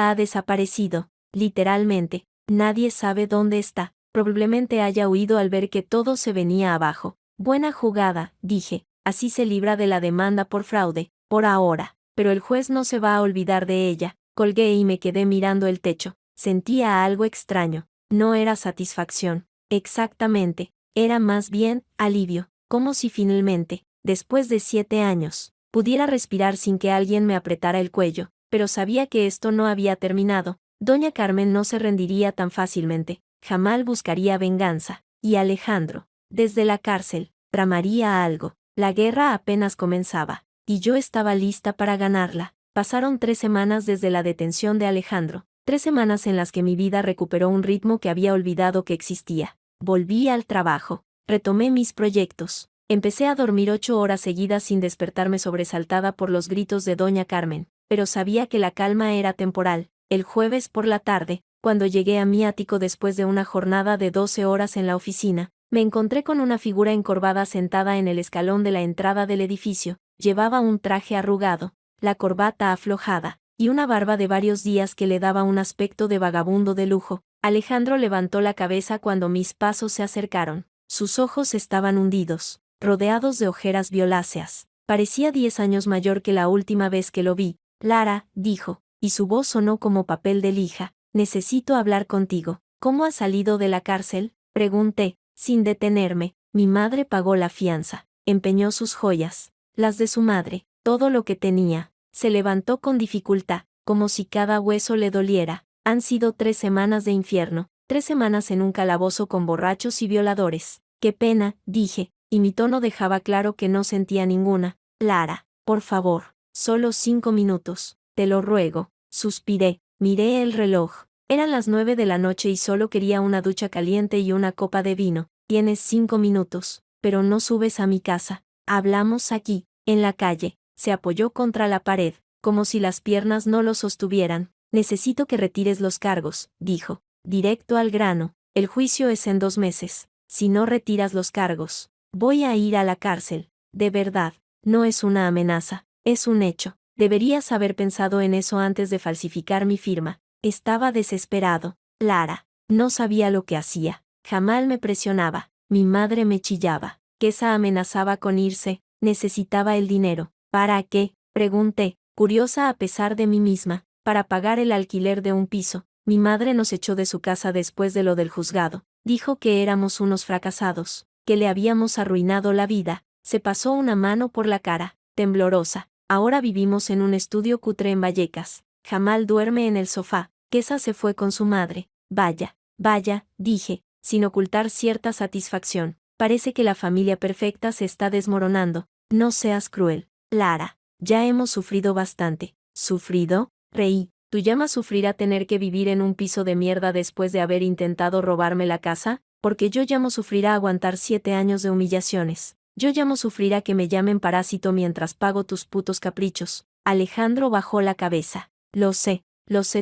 ha desaparecido. Literalmente, nadie sabe dónde está. Probablemente haya huido al ver que todo se venía abajo. Buena jugada, dije. Así se libra de la demanda por fraude, por ahora. Pero el juez no se va a olvidar de ella. Colgué y me quedé mirando el techo. Sentía algo extraño. No era satisfacción. Exactamente. Era más bien alivio. Como si finalmente, después de 7 años, pudiera respirar sin que alguien me apretara el cuello. Pero sabía que esto no había terminado. Doña Carmen no se rendiría tan fácilmente. Jamal buscaría venganza. Y Alejandro, desde la cárcel, tramaría algo. La guerra apenas comenzaba. Y yo estaba lista para ganarla. Pasaron 3 semanas desde la detención de Alejandro. 3 semanas en las que mi vida recuperó un ritmo que había olvidado que existía. Volví al trabajo. Retomé mis proyectos. Empecé a dormir 8 horas seguidas sin despertarme sobresaltada por los gritos de doña Carmen, pero sabía que la calma era temporal. El jueves por la tarde, cuando llegué a mi ático después de una jornada de 12 horas en la oficina, me encontré con una figura encorvada sentada en el escalón de la entrada del edificio. Llevaba un traje arrugado, la corbata aflojada, y una barba de varios días que le daba un aspecto de vagabundo de lujo. Alejandro levantó la cabeza cuando mis pasos se acercaron. Sus ojos estaban hundidos, rodeados de ojeras violáceas. Parecía 10 años mayor que la última vez que lo vi. Lara, dijo, y su voz sonó como papel de lija. Necesito hablar contigo. ¿Cómo has salido de la cárcel? Pregunté, sin detenerme. Mi madre pagó la fianza. Empeñó sus joyas, las de su madre, todo lo que tenía. Se levantó con dificultad, como si cada hueso le doliera. Han sido 3 semanas de infierno, 3 semanas en un calabozo con borrachos y violadores. Qué pena, dije, y mi tono dejaba claro que no sentía ninguna. Lara, por favor, solo 5 minutos, te lo ruego. Suspiré, miré el reloj. Eran las 9 de la noche y solo quería una ducha caliente y una copa de vino. Tienes 5 minutos, pero no subes a mi casa. Hablamos aquí, en la calle. Se apoyó contra la pared, como si las piernas no lo sostuvieran. Necesito que retires los cargos, dijo. directo al grano. El juicio es en 2 meses. Si no retiras los cargos, voy a ir a la cárcel. De verdad, no es una amenaza, es un hecho. Deberías haber pensado en eso antes de falsificar mi firma. Estaba desesperado. Lara, no sabía lo que hacía. Jamal me presionaba. Mi madre me chillaba. Kesa amenazaba con irse. Necesitaba el dinero. ¿Para qué? Pregunté, curiosa a pesar de mí misma. Para pagar el alquiler de un piso. Mi madre nos echó de su casa después de lo del juzgado. Dijo que éramos unos fracasados, que le habíamos arruinado la vida. Se pasó una mano por la cara, temblorosa. Ahora vivimos en un estudio cutre en Vallecas. Jamal duerme en el sofá. Kesa se fue con su madre. Vaya, vaya, dije, sin ocultar cierta satisfacción. Parece que la familia perfecta se está desmoronando. No seas cruel, Lara. Ya hemos sufrido bastante. ¿Sufrido? Reí. ¿Tú llamas sufrir a tener que vivir en un piso de mierda después de haber intentado robarme la casa? Porque yo llamo sufrir a aguantar 7 años de humillaciones. Yo llamo sufrir a que me llamen parásito mientras pago tus putos caprichos. Alejandro bajó la cabeza. Lo sé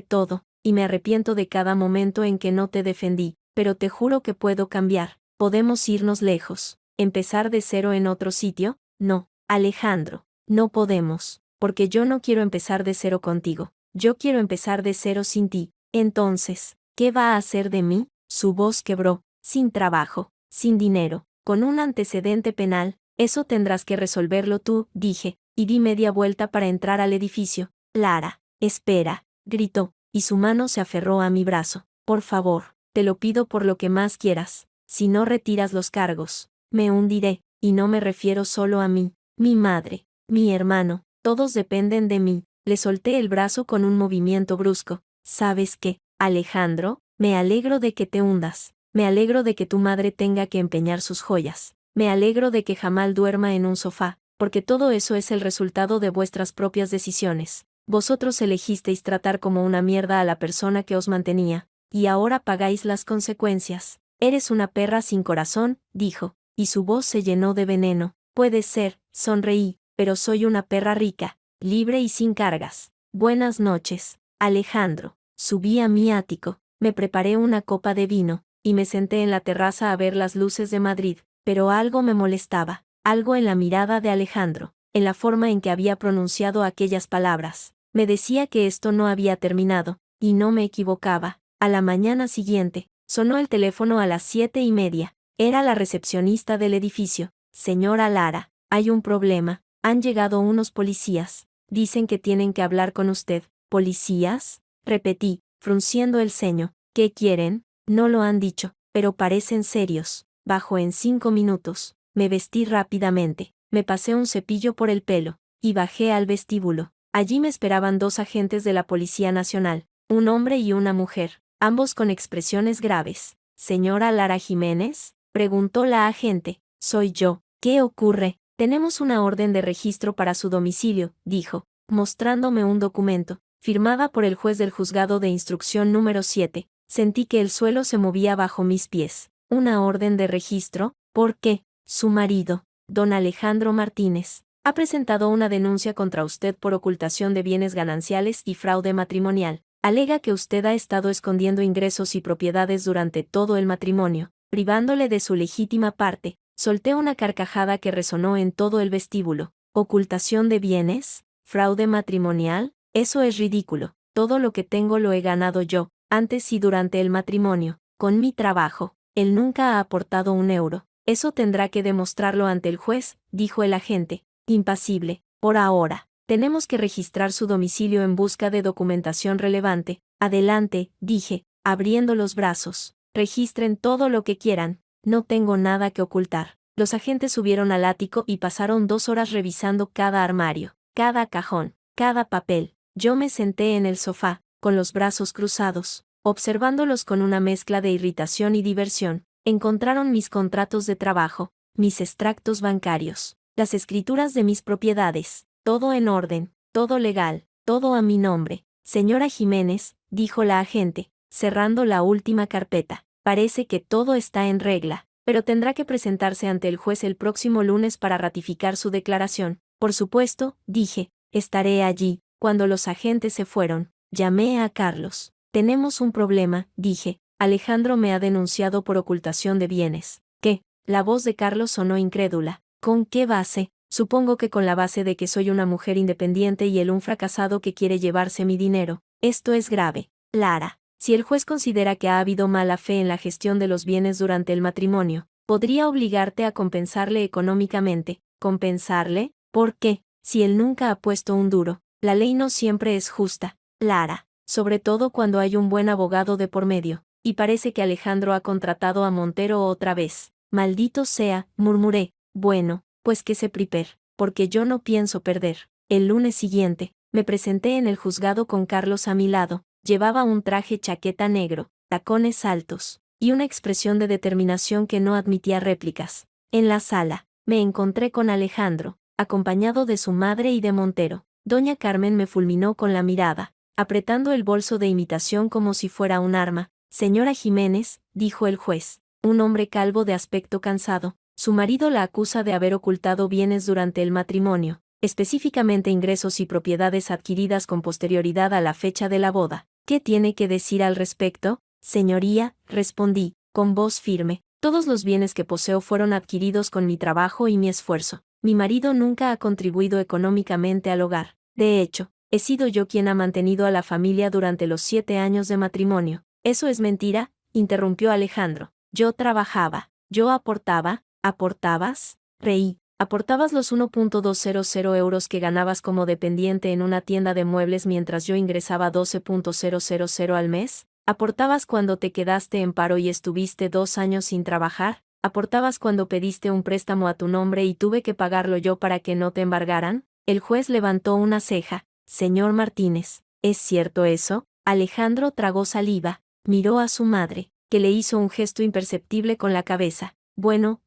todo, y me arrepiento de cada momento en que no te defendí, pero te juro que puedo cambiar. Podemos irnos lejos. ¿Empezar de cero en otro sitio? No, Alejandro, no podemos, porque yo no quiero empezar de cero contigo. Yo quiero empezar de cero sin ti. Entonces, ¿qué va a hacer de mí? Su voz quebró. Sin trabajo, sin dinero, con un antecedente penal. Eso tendrás que resolverlo tú, dije, y di media vuelta para entrar al edificio. Lara, espera, gritó, y su mano se aferró a mi brazo. Por favor, te lo pido por lo que más quieras. Si no retiras los cargos, me hundiré, y no me refiero solo a mí. Mi madre, mi hermano, todos dependen de mí. Le solté el brazo con un movimiento brusco. ¿Sabes qué, Alejandro? Me alegro de que te hundas. Me alegro de que tu madre tenga que empeñar sus joyas. Me alegro de que Jamal duerma en un sofá, porque todo eso es el resultado de vuestras propias decisiones. Vosotros elegisteis tratar como una mierda a la persona que os mantenía, y ahora pagáis las consecuencias. Eres una perra sin corazón, dijo, y su voz se llenó de veneno. Puede ser, sonreí, pero soy una perra rica, libre y sin cargas. Buenas noches, Alejandro. Subí a mi ático, me preparé una copa de vino, y me senté en la terraza a ver las luces de Madrid, pero algo me molestaba, algo en la mirada de Alejandro, en la forma en que había pronunciado aquellas palabras. Me decía que esto no había terminado, y no me equivocaba. A la mañana siguiente, sonó el teléfono a las 7:30. Era la recepcionista del edificio. Señora Lara, hay un problema. Han llegado unos policías. Dicen que tienen que hablar con usted. ¿Policías? Repetí, frunciendo el ceño. ¿Qué quieren? No lo han dicho, pero parecen serios. Bajó en 5 minutos. Me vestí rápidamente. Me pasé un cepillo por el pelo, y bajé al vestíbulo. Allí me esperaban 2 agentes de la Policía Nacional, un hombre y una mujer, ambos con expresiones graves. ¿Señora Lara Jiménez? Preguntó la agente. Soy yo. ¿Qué ocurre? Tenemos una orden de registro para su domicilio, dijo, mostrándome un documento, firmada por el juez del juzgado de instrucción número 7. Sentí que el suelo se movía bajo mis pies. ¿Una orden de registro? ¿Por qué? Su marido, don Alejandro Martínez, ha presentado una denuncia contra usted por ocultación de bienes gananciales y fraude matrimonial. Alega que usted ha estado escondiendo ingresos y propiedades durante todo el matrimonio, privándole de su legítima parte. Solté una carcajada que resonó en todo el vestíbulo. ¿Ocultación de bienes? ¿Fraude matrimonial? Eso es ridículo. Todo lo que tengo lo he ganado yo, antes y durante el matrimonio, con mi trabajo. Él nunca ha aportado un euro. Eso tendrá que demostrarlo ante el juez, dijo el agente, impasible. Por ahora, tenemos que registrar su domicilio en busca de documentación relevante. Adelante, dije, abriendo los brazos. Registren todo lo que quieran. No tengo nada que ocultar. Los agentes subieron al ático y pasaron 2 horas revisando cada armario, cada cajón, cada papel. Yo me senté en el sofá, con los brazos cruzados, observándolos con una mezcla de irritación y diversión. Encontraron mis contratos de trabajo, mis extractos bancarios, las escrituras de mis propiedades, todo en orden, todo legal, todo a mi nombre. Señora Jiménez, dijo la agente, cerrando la última carpeta. Parece que todo está en regla, pero tendrá que presentarse ante el juez el próximo lunes para ratificar su declaración. Por supuesto, dije, estaré allí. Cuando los agentes se fueron, llamé a Carlos. Tenemos un problema, dije, Alejandro me ha denunciado por ocultación de bienes. ¿Qué? La voz de Carlos sonó incrédula. ¿Con qué base? Supongo que con la base de que soy una mujer independiente y él un fracasado que quiere llevarse mi dinero. Esto es grave. Lara, si el juez considera que ha habido mala fe en la gestión de los bienes durante el matrimonio, podría obligarte a compensarle económicamente. ¿Compensarle? ¿Por qué? Si él nunca ha puesto un duro. La ley no siempre es justa, Lara, sobre todo cuando hay un buen abogado de por medio. Y parece que Alejandro ha contratado a Montero otra vez. Maldito sea, murmuré. Bueno, pues que se prepare, porque yo no pienso perder. El lunes siguiente, me presenté en el juzgado con Carlos a mi lado. Llevaba un traje chaqueta negro, tacones altos, y una expresión de determinación que no admitía réplicas. En la sala, me encontré con Alejandro, acompañado de su madre y de Montero. Doña Carmen me fulminó con la mirada, apretando el bolso de imitación como si fuera un arma. Señora Jiménez, dijo el juez, un hombre calvo de aspecto cansado. Su marido la acusa de haber ocultado bienes durante el matrimonio, específicamente ingresos y propiedades adquiridas con posterioridad a la fecha de la boda. ¿Qué tiene que decir al respecto? Señoría, respondí, con voz firme. Todos los bienes que poseo fueron adquiridos con mi trabajo y mi esfuerzo. Mi marido nunca ha contribuido económicamente al hogar. De hecho, he sido yo quien ha mantenido a la familia durante los 7 años de matrimonio. ¿Eso es mentira?, interrumpió Alejandro. Yo trabajaba. Yo aportaba. ¿Aportabas? Reí. ¿Aportabas los 1.200 euros que ganabas como dependiente en una tienda de muebles mientras yo ingresaba 12.000 al mes? ¿Aportabas cuando te quedaste en paro y estuviste 2 años sin trabajar? ¿Aportabas cuando pediste un préstamo a tu nombre y tuve que pagarlo yo para que no te embargaran? El juez levantó una ceja. Señor Martínez, ¿es cierto eso? Alejandro tragó saliva, miró a su madre, que le hizo un gesto imperceptible con la cabeza. Bueno,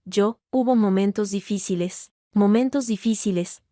hubo momentos difíciles,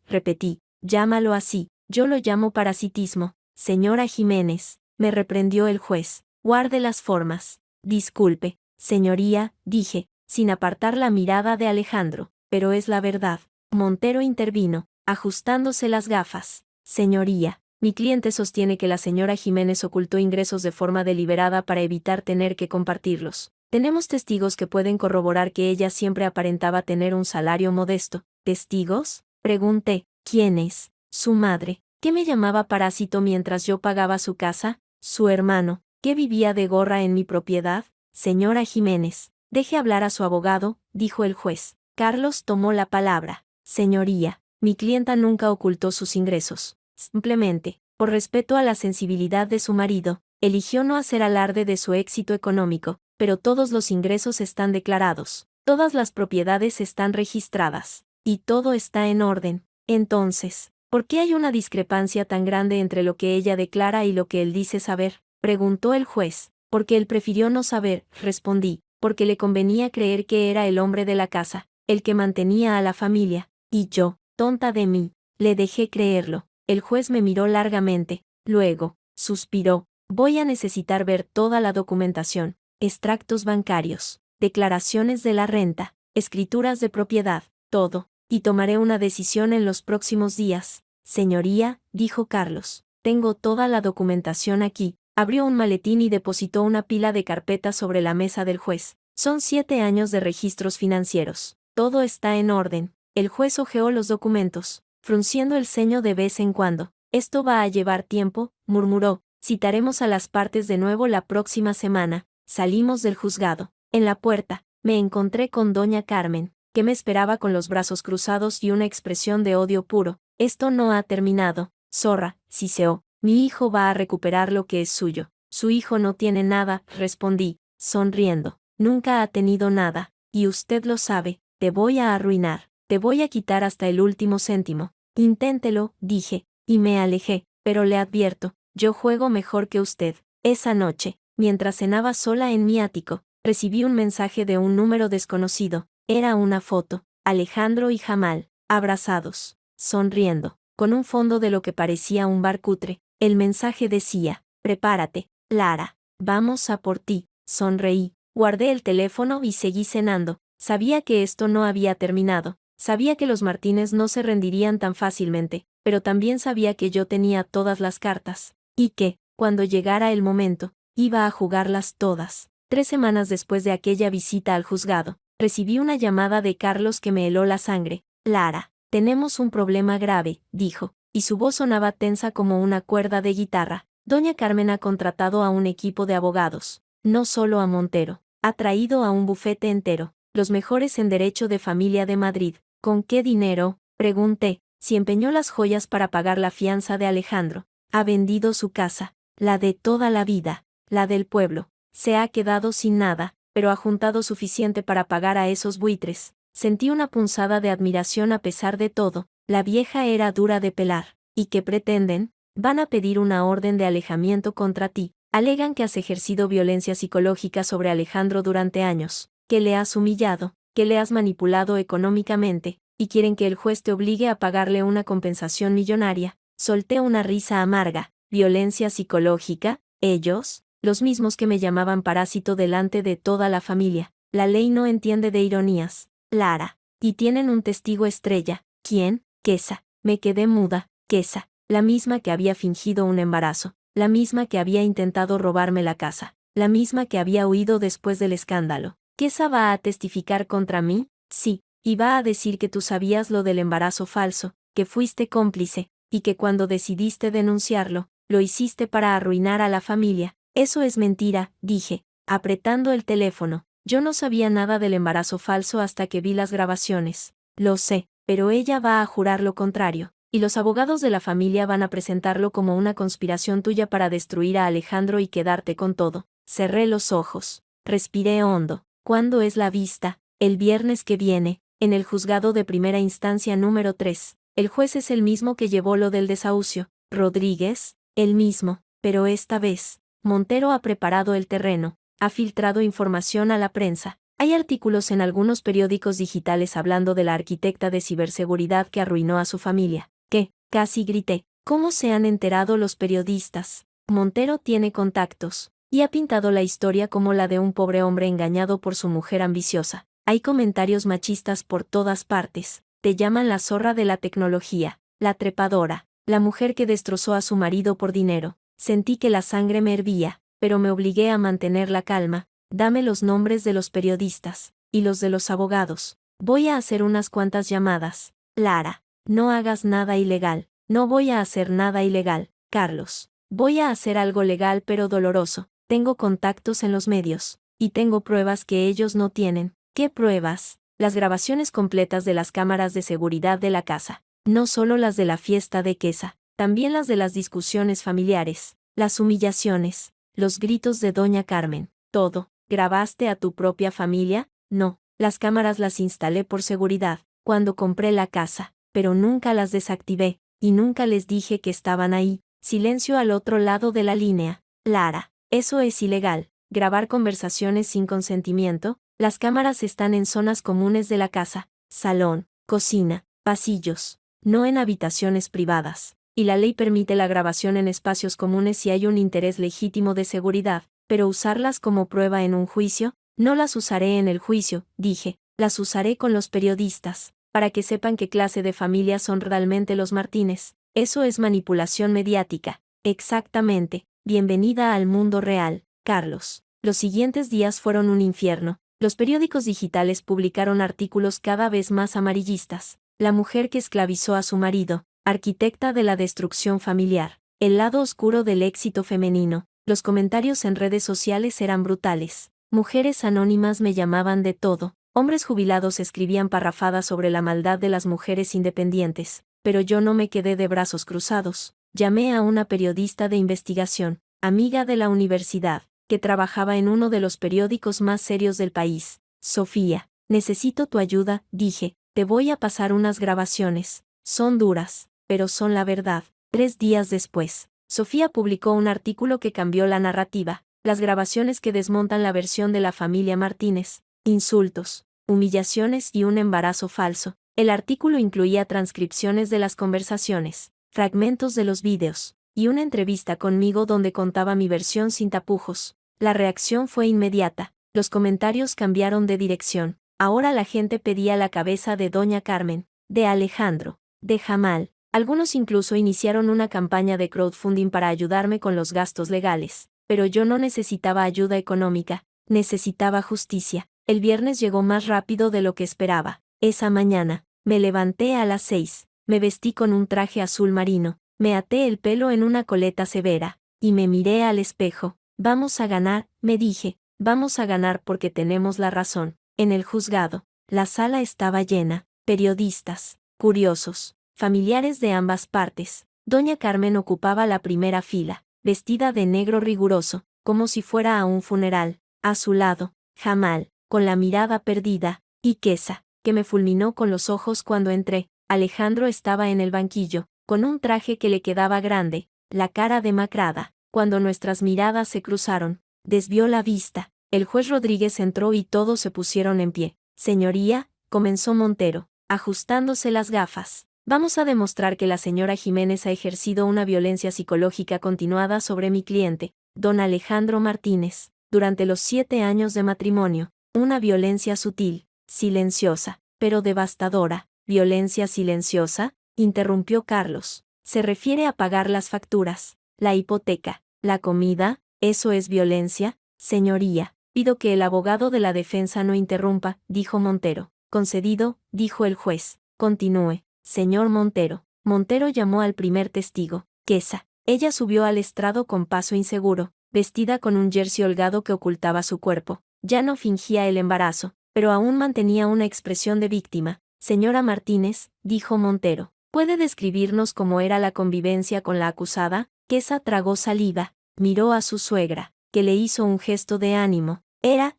repetí. Llámalo así, yo lo llamo parasitismo. Señora Jiménez, me reprendió el juez, guarde las formas. Disculpe, señoría, dije, sin apartar la mirada de Alejandro, pero es la verdad. Montero intervino, ajustándose las gafas. Señoría, mi cliente sostiene que la señora Jiménez ocultó ingresos de forma deliberada para evitar tener que compartirlos. Tenemos testigos que pueden corroborar que ella siempre aparentaba tener un salario modesto. ¿Testigos?, pregunté. ¿Quiénes? Su madre, que me llamaba parásito mientras yo pagaba su casa. Su hermano, que vivía de gorra en mi propiedad. Señora Jiménez, deje hablar a su abogado, dijo el juez. Carlos tomó la palabra. Señoría, mi clienta nunca ocultó sus ingresos. Simplemente, por respeto a la sensibilidad de su marido, eligió no hacer alarde de su éxito económico, pero todos los ingresos están declarados, todas las propiedades están registradas, y todo está en orden. Entonces, ¿por qué hay una discrepancia tan grande entre lo que ella declara y lo que él dice saber?, preguntó el juez. Porque él prefirió no saber, respondí, porque le convenía creer que era el hombre de la casa, el que mantenía a la familia, y yo, tonta de mí, le dejé creerlo. El juez me miró largamente, luego, suspiró. Voy a necesitar ver toda la documentación, extractos bancarios, declaraciones de la renta, escrituras de propiedad, todo, y tomaré una decisión en los próximos días. Señoría, dijo Carlos, tengo toda la documentación aquí. Abrió un maletín y depositó una pila de carpetas sobre la mesa del juez. Son 7 años de registros financieros. Todo está en orden. El juez hojeó los documentos, frunciendo el ceño de vez en cuando. Esto va a llevar tiempo, murmuró. Citaremos a las partes de nuevo la próxima semana. Salimos del juzgado. En la puerta, me encontré con doña Carmen, que me esperaba con los brazos cruzados y una expresión de odio puro. Esto no ha terminado, zorra, siseó. Mi hijo va a recuperar lo que es suyo. Su hijo no tiene nada, respondí, sonriendo. Nunca ha tenido nada, y usted lo sabe. Te voy a arruinar. Te voy a quitar hasta el último céntimo. Inténtelo, dije, y me alejé, pero le advierto, yo juego mejor que usted. Esa noche, mientras cenaba sola en mi ático, recibí un mensaje de un número desconocido. Era una foto, Alejandro y Jamal, abrazados, sonriendo, con un fondo de lo que parecía un bar cutre. El mensaje decía, prepárate, Lara, vamos a por ti. Sonreí, guardé el teléfono y seguí cenando. Sabía que esto no había terminado, sabía que los Martínez no se rendirían tan fácilmente, pero también sabía que yo tenía todas las cartas, y que, cuando llegara el momento, iba a jugarlas todas. 3 semanas después de aquella visita al juzgado, recibí una llamada de Carlos que me heló la sangre. Lara, tenemos un problema grave, dijo, y su voz sonaba tensa como una cuerda de guitarra. Doña Carmen ha contratado a un equipo de abogados, no solo a Montero, ha traído a un bufete entero, los mejores en derecho de familia de Madrid. ¿Con qué dinero?, pregunté. Si empeñó las joyas para pagar la fianza de Alejandro, ha vendido su casa, la de toda la vida, la del pueblo, se ha quedado sin nada, pero ha juntado suficiente para pagar a esos buitres. Sentí una punzada de admiración a pesar de todo. La vieja era dura de pelar. ¿Y qué pretenden? Van a pedir una orden de alejamiento contra ti. Alegan que has ejercido violencia psicológica sobre Alejandro durante años, que le has humillado, que le has manipulado económicamente, y quieren que el juez te obligue a pagarle una compensación millonaria. Solté una risa amarga. ¿Violencia psicológica? ¿Ellos? Los mismos que me llamaban parásito delante de toda la familia. La ley no entiende de ironías, Lara. Y tienen un testigo estrella. ¿Quién? Quesa. Me quedé muda. Quesa, la misma que había fingido un embarazo, la misma que había intentado robarme la casa, la misma que había huido después del escándalo. ¿Quesa va a testificar contra mí? Sí, y va a decir que tú sabías lo del embarazo falso, que fuiste cómplice, y que cuando decidiste denunciarlo, lo hiciste para arruinar a la familia. Eso es mentira, dije, apretando el teléfono. Yo no sabía nada del embarazo falso hasta que vi las grabaciones. Lo sé, pero ella va a jurar lo contrario, y los abogados de la familia van a presentarlo como una conspiración tuya para destruir a Alejandro y quedarte con todo. Cerré los ojos. Respiré hondo. ¿Cuándo es la vista? El viernes que viene, en el juzgado de primera instancia número 3. El juez es el mismo que llevó lo del desahucio. Rodríguez, el mismo, pero esta vez, Montero ha preparado el terreno, ha filtrado información a la prensa. Hay artículos en algunos periódicos digitales hablando de la arquitecta de ciberseguridad que arruinó a su familia. ¿Qué? Casi grité. ¿Cómo se han enterado los periodistas? Montero tiene contactos, y ha pintado la historia como la de un pobre hombre engañado por su mujer ambiciosa. Hay comentarios machistas por todas partes. Te llaman la zorra de la tecnología, la trepadora, la mujer que destrozó a su marido por dinero. Sentí que la sangre me hervía, pero me obligué a mantener la calma. Dame los nombres de los periodistas, y los de los abogados. Voy a hacer unas cuantas llamadas. Lara, no hagas nada ilegal. No voy a hacer nada ilegal, Carlos. Voy a hacer algo legal pero doloroso. Tengo contactos en los medios, y tengo pruebas que ellos no tienen. ¿Qué pruebas? Las grabaciones completas de las cámaras de seguridad de la casa. No solo las de la fiesta de Quesa, también las de las discusiones familiares, las humillaciones, los gritos de Doña Carmen, todo. ¿Grabaste a tu propia familia? No, las cámaras las instalé por seguridad, cuando compré la casa, pero nunca las desactivé, y nunca les dije que estaban ahí. Silencio al otro lado de la línea. Lara, eso es ilegal. Grabar conversaciones sin consentimiento. Las cámaras están en zonas comunes de la casa, salón, cocina, pasillos, no en habitaciones privadas. Y la ley permite la grabación en espacios comunes si hay un interés legítimo de seguridad, pero usarlas como prueba en un juicio, no las usaré en el juicio, dije, las usaré con los periodistas, para que sepan qué clase de familia son realmente los Martínez. Eso es manipulación mediática. Exactamente. Bienvenida al mundo real, Carlos. Los siguientes días fueron un infierno. Los periódicos digitales publicaron artículos cada vez más amarillistas. La mujer que esclavizó a su marido, arquitecta de la destrucción familiar, el lado oscuro del éxito femenino. Los comentarios en redes sociales eran brutales. Mujeres anónimas me llamaban de todo. Hombres jubilados escribían parrafadas sobre la maldad de las mujeres independientes. Pero yo no me quedé de brazos cruzados. Llamé a una periodista de investigación, amiga de la universidad, que trabajaba en uno de los periódicos más serios del país. Sofía, necesito tu ayuda, dije. Te voy a pasar unas grabaciones. Son duras, pero son la verdad. 3 días después, Sofía publicó un artículo que cambió la narrativa. Las grabaciones que desmontan la versión de la familia Martínez. Insultos, humillaciones y un embarazo falso. El artículo incluía transcripciones de las conversaciones, fragmentos de los vídeos, y una entrevista conmigo donde contaba mi versión sin tapujos. La reacción fue inmediata. Los comentarios cambiaron de dirección. Ahora la gente pedía la cabeza de Doña Carmen, de Alejandro, de Jamal. Algunos incluso iniciaron una campaña de crowdfunding para ayudarme con los gastos legales. Pero yo no necesitaba ayuda económica. necesitaba justicia. El viernes llegó más rápido de lo que esperaba. Esa mañana, me levanté a las 6, me vestí con un traje azul marino, me até el pelo en una coleta severa, y me miré al espejo. Vamos a ganar, me dije, vamos a ganar porque tenemos la razón. En el juzgado, la sala estaba llena, periodistas, curiosos, familiares de ambas partes. Doña Carmen ocupaba la primera fila, vestida de negro riguroso, como si fuera a un funeral. A su lado, Jamal, con la mirada perdida, y Quesa, que me fulminó con los ojos cuando entré. Alejandro estaba en el banquillo, con un traje que le quedaba grande, la cara demacrada. Cuando nuestras miradas se cruzaron, desvió la vista. El juez Rodríguez entró y todos se pusieron en pie. Señoría, comenzó Montero, ajustándose las gafas. Vamos a demostrar que la señora Jiménez ha ejercido una violencia psicológica continuada sobre mi cliente, don Alejandro Martínez, durante los 7 años de matrimonio. Una violencia sutil, silenciosa, pero devastadora. ¿Violencia silenciosa?, interrumpió Carlos. Se refiere a pagar las facturas, la hipoteca, la comida. ¿Eso es violencia, señoría? Pido que el abogado de la defensa no interrumpa, dijo Montero. Concedido, dijo el juez. Continúe, señor Montero. Montero llamó al primer testigo, Quesa. Ella subió al estrado con paso inseguro, vestida con un jersey holgado que ocultaba su cuerpo. Ya no fingía el embarazo, pero aún mantenía una expresión de víctima. Señora Martínez, dijo Montero, ¿puede describirnos cómo era la convivencia con la acusada? Quesa tragó saliva, miró a su suegra, que le hizo un gesto de ánimo. Era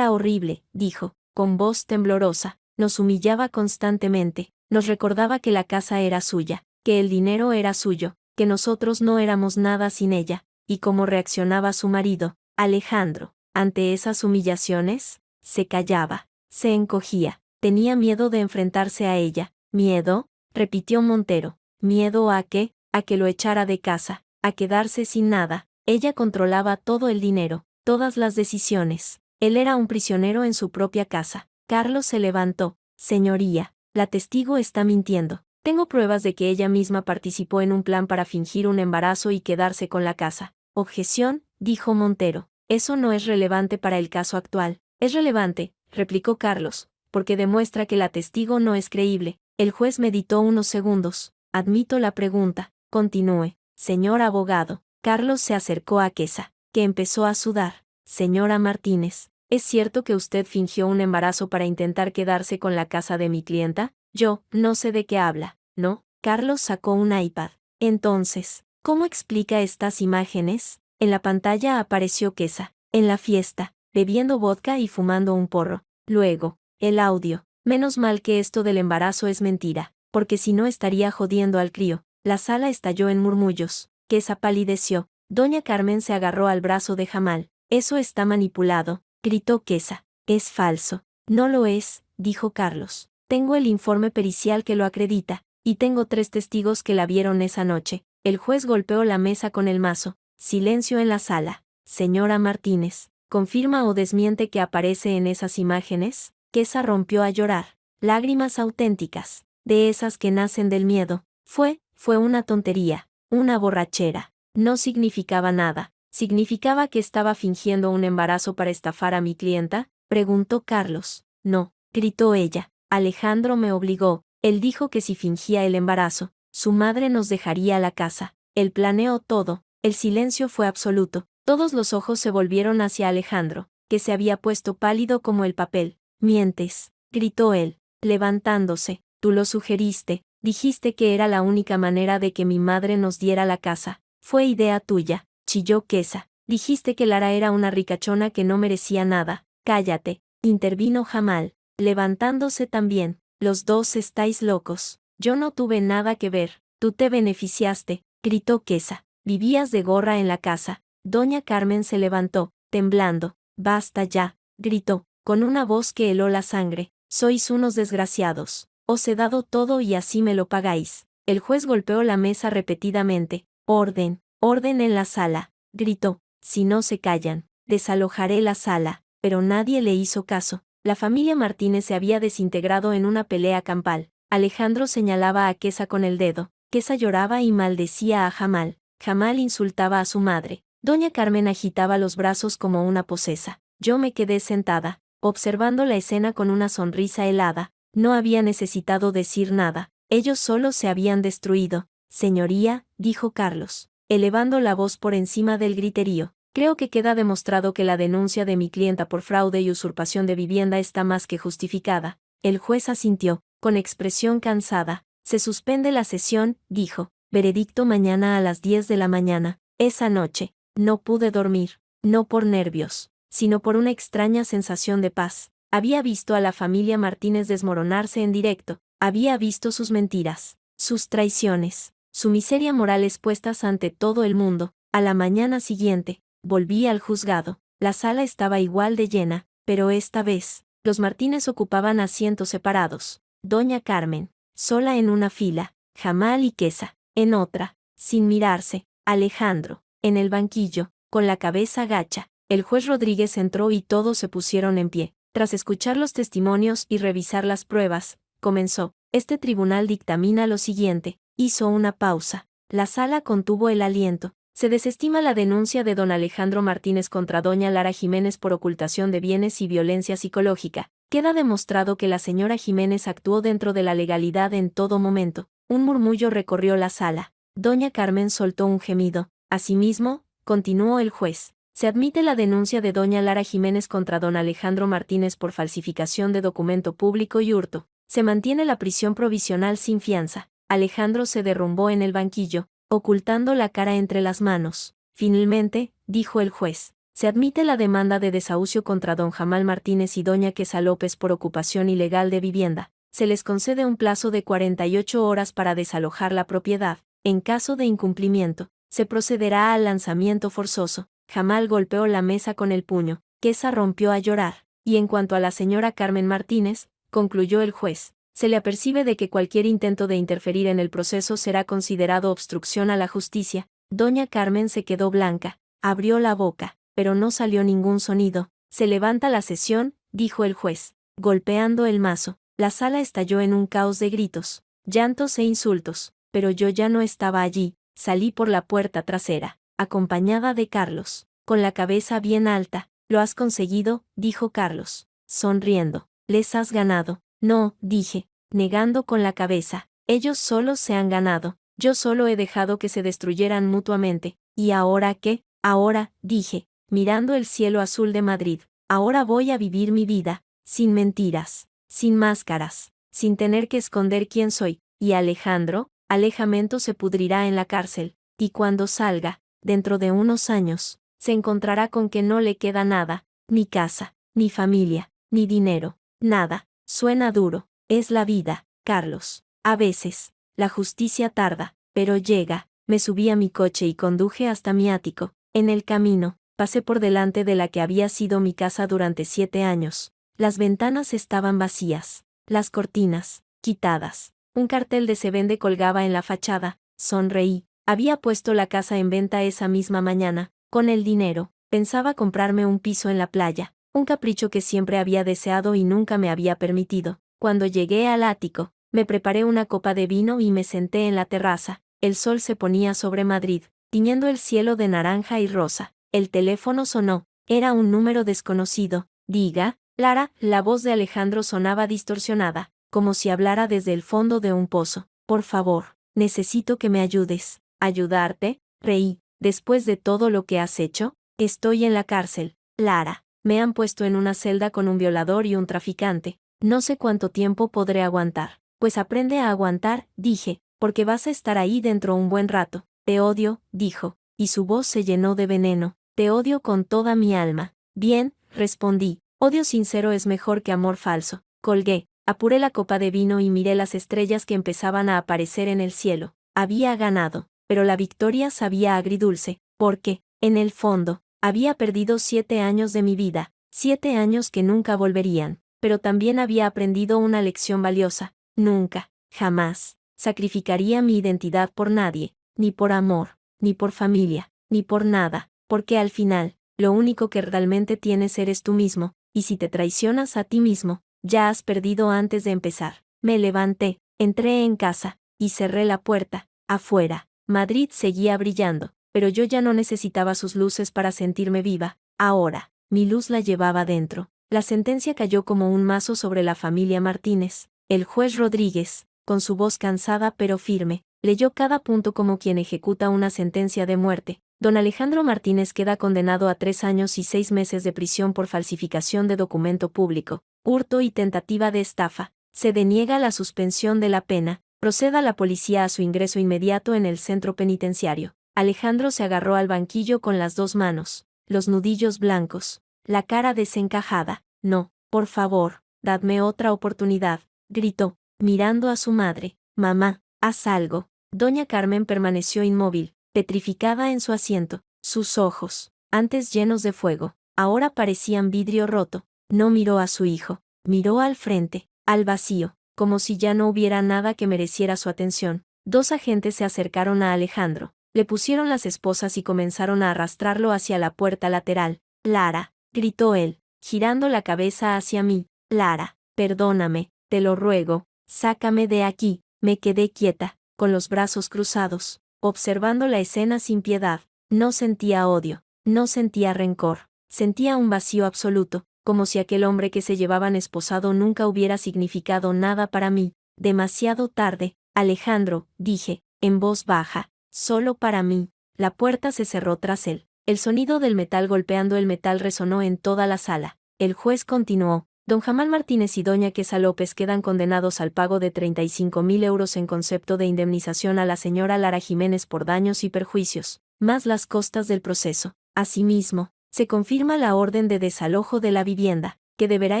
horrible, dijo, con voz temblorosa. Nos humillaba constantemente, nos recordaba que la casa era suya, que el dinero era suyo, que nosotros no éramos nada sin ella. ¿Y cómo reaccionaba su marido, Alejandro, ante esas humillaciones? Se callaba, se encogía, tenía miedo de enfrentarse a ella. ¿Miedo?, repitió Montero. ¿Miedo a qué? A que lo echara de casa, a quedarse sin nada. Ella controlaba todo el dinero, todas las decisiones. Él era un prisionero en su propia casa. Carlos se levantó. Señoría, la testigo está mintiendo. Tengo pruebas de que ella misma participó en un plan para fingir un embarazo y quedarse con la casa. Objeción, dijo Montero. Eso no es relevante para el caso actual. Es relevante, replicó Carlos, porque demuestra que la testigo no es creíble. El juez meditó unos segundos. Admito la pregunta. Continúe, señor abogado. Carlos se acercó a Quesa, que empezó a sudar. Señora Martínez, ¿es cierto que usted fingió un embarazo para intentar quedarse con la casa de mi clienta? Yo, no sé de qué habla, ¿no? Carlos sacó un iPad. Entonces, ¿cómo explica estas imágenes? En la pantalla apareció Quesa, en la fiesta, bebiendo vodka y fumando un porro. Luego, el audio. Menos mal que esto del embarazo es mentira, porque si no estaría jodiendo al crío. La sala estalló en murmullos. Quesa palideció. Doña Carmen se agarró al brazo de Jamal. Eso está manipulado, gritó Quesa. Es falso. No lo es, dijo Carlos. Tengo el informe pericial que lo acredita, y tengo 3 testigos que la vieron esa noche. El juez golpeó la mesa con el mazo. Silencio en la sala. Señora Martínez, ¿confirma o desmiente que aparece en esas imágenes? Quesa rompió a llorar. Lágrimas auténticas, de esas que nacen del miedo. Fue una tontería, una borrachera. No significaba nada. ¿Significaba que estaba fingiendo un embarazo para estafar a mi clienta?, preguntó Carlos. No, gritó ella. Alejandro me obligó. Él dijo que si fingía el embarazo, su madre nos dejaría la casa. Él planeó todo. El silencio fue absoluto. Todos los ojos se volvieron hacia Alejandro, que se había puesto pálido como el papel. Mientes, gritó él, levantándose. Tú lo sugeriste, dijiste que era la única manera de que mi madre nos diera la casa. Fue idea tuya, chilló Quesa. Dijiste que Lara era una ricachona que no merecía nada. Cállate, intervino Jamal, levantándose también. Los dos estáis locos. Yo no tuve nada que ver. Tú te beneficiaste, gritó Quesa. Vivías de gorra en la casa. Doña Carmen se levantó, temblando. Basta ya, gritó, con una voz que heló la sangre. Sois unos desgraciados. Os he dado todo y así me lo pagáis. El juez golpeó la mesa repetidamente. Orden, orden en la sala, gritó. Si no se callan, desalojaré la sala. Pero nadie le hizo caso. La familia Martínez se había desintegrado en una pelea campal. Alejandro señalaba a Quesa con el dedo. Quesa lloraba y maldecía a Jamal. Jamal insultaba a su madre. Doña Carmen agitaba los brazos como una posesa. Yo me quedé sentada, observando la escena con una sonrisa helada. No había necesitado decir nada, ellos solos se habían destruido. Señoría, dijo Carlos, elevando la voz por encima del griterío. Creo que queda demostrado que la denuncia de mi clienta por fraude y usurpación de vivienda está más que justificada. El juez asintió, con expresión cansada. Se suspende la sesión, dijo. Veredicto mañana a las 10 de la mañana. Esa noche, no pude dormir, no por nervios, sino por una extraña sensación de paz. Había visto a la familia Martínez desmoronarse en directo, había visto sus mentiras, sus traiciones, su miseria moral expuestas ante todo el mundo. A la mañana siguiente, volví al juzgado. La sala estaba igual de llena, pero esta vez, los Martínez ocupaban asientos separados. Doña Carmen, sola en una fila, Jamal y Quesa, en otra, sin mirarse, Alejandro, en el banquillo, con la cabeza gacha. El juez Rodríguez entró y todos se pusieron en pie. Tras escuchar los testimonios y revisar las pruebas, comenzó. Este tribunal dictamina lo siguiente. Hizo una pausa. La sala contuvo el aliento. Se desestima la denuncia de don Alejandro Martínez contra doña Lara Jiménez por ocultación de bienes y violencia psicológica. Queda demostrado que la señora Jiménez actuó dentro de la legalidad en todo momento. Un murmullo recorrió la sala. Doña Carmen soltó un gemido. Asimismo, continuó el juez, se admite la denuncia de doña Lara Jiménez contra don Alejandro Martínez por falsificación de documento público y hurto. Se mantiene la prisión provisional sin fianza. Alejandro se derrumbó en el banquillo, ocultando la cara entre las manos. Finalmente, dijo el juez, se admite la demanda de desahucio contra don Jamal Martínez y doña Quesa López por ocupación ilegal de vivienda. Se les concede un plazo de 48 horas para desalojar la propiedad. En caso de incumplimiento, se procederá al lanzamiento forzoso. Jamal golpeó la mesa con el puño. Quesa rompió a llorar. Y en cuanto a la señora Carmen Martínez, concluyó el juez, se le apercibe de que cualquier intento de interferir en el proceso será considerado obstrucción a la justicia. Doña Carmen se quedó blanca, abrió la boca, pero no salió ningún sonido. Se levanta la sesión, dijo el juez, golpeando el mazo. La sala estalló en un caos de gritos, llantos e insultos, pero yo ya no estaba allí. Salí por la puerta trasera, acompañada de Carlos, con la cabeza bien alta. «Lo has conseguido», dijo Carlos, sonriendo. «Les has ganado». «No», dije, negando con la cabeza. «Ellos solos se han ganado. Yo solo he dejado que se destruyeran mutuamente». «¿Y ahora qué?». «Ahora», dije, mirando el cielo azul de Madrid, «ahora voy a vivir mi vida, sin mentiras, sin máscaras, sin tener que esconder quién soy. Y Alejandro, Alejamento se pudrirá en la cárcel, y cuando salga, dentro de unos años, se encontrará con que no le queda nada, ni casa, ni familia, ni dinero, nada». Suena duro, es la vida, Carlos. A veces, la justicia tarda, pero llega. Me subí a mi coche y conduje hasta mi ático. En el camino, pasé por delante de la que había sido mi casa durante 7 años. Las ventanas estaban vacías, las cortinas, quitadas. Un cartel de se vende colgaba en la fachada. Sonreí. Había puesto la casa en venta esa misma mañana. Con el dinero, pensaba comprarme un piso en la playa, un capricho que siempre había deseado y nunca me había permitido. Cuando llegué al ático, me preparé una copa de vino y me senté en la terraza. El sol se ponía sobre Madrid, tiñendo el cielo de naranja y rosa. El teléfono sonó. Era un número desconocido. «Diga, Lara». La voz de Alejandro sonaba distorsionada, como si hablara desde el fondo de un pozo. «Por favor, necesito que me ayudes». «¿Ayudarte?». Reí. «¿Después de todo lo que has hecho?». «Estoy en la cárcel, Lara. Me han puesto en una celda con un violador y un traficante. No sé cuánto tiempo podré aguantar». «Pues aprende a aguantar», dije, «porque vas a estar ahí dentro un buen rato». «Te odio», dijo, y su voz se llenó de veneno. «Te odio con toda mi alma». «Bien», respondí, «odio sincero es mejor que amor falso». Colgué, apuré la copa de vino y miré las estrellas que empezaban a aparecer en el cielo. Había ganado, pero la victoria sabía agridulce, porque, en el fondo, había perdido 7 años de mi vida, 7 años que nunca volverían, pero también había aprendido una lección valiosa. Nunca, jamás, sacrificaría mi identidad por nadie, ni por amor, ni por familia, ni por nada, porque al final, lo único que realmente tienes eres tú mismo, y si te traicionas a ti mismo, ya has perdido antes de empezar. Me levanté, entré en casa, y cerré la puerta. Afuera, Madrid seguía brillando, pero yo ya no necesitaba sus luces para sentirme viva. Ahora, mi luz la llevaba dentro. La sentencia cayó como un mazo sobre la familia Martínez. El juez Rodríguez, con su voz cansada pero firme, leyó cada punto como quien ejecuta una sentencia de muerte. Don Alejandro Martínez queda condenado a 3 años y 6 meses de prisión por falsificación de documento público, hurto y tentativa de estafa. Se deniega la suspensión de la pena. Proceda la policía a su ingreso inmediato en el centro penitenciario. Alejandro se agarró al banquillo con las 2 manos, los nudillos blancos, la cara desencajada. No, por favor, dadme otra oportunidad, gritó, mirando a su madre. Mamá, haz algo. Doña Carmen permaneció inmóvil, petrificada en su asiento. Sus ojos, antes llenos de fuego, ahora parecían vidrio roto. No miró a su hijo, miró al frente, al vacío, como si ya no hubiera nada que mereciera su atención. 2 agentes se acercaron a Alejandro, le pusieron las esposas y comenzaron a arrastrarlo hacia la puerta lateral. Lara, gritó él, girando la cabeza hacia mí. Lara, perdóname, te lo ruego, sácame de aquí. Me quedé quieta, con los brazos cruzados, observando la escena sin piedad. No sentía odio, no sentía rencor, sentía un vacío absoluto, como si aquel hombre que se llevaban esposado nunca hubiera significado nada para mí. Demasiado tarde, Alejandro, dije, en voz baja, solo para mí. La puerta se cerró tras él. El sonido del metal golpeando el metal resonó en toda la sala. El juez continuó. Don Jamal Martínez y doña Quesa López quedan condenados al pago de 35.000 euros en concepto de indemnización a la señora Lara Jiménez por daños y perjuicios, más las costas del proceso. Asimismo, se confirma la orden de desalojo de la vivienda, que deberá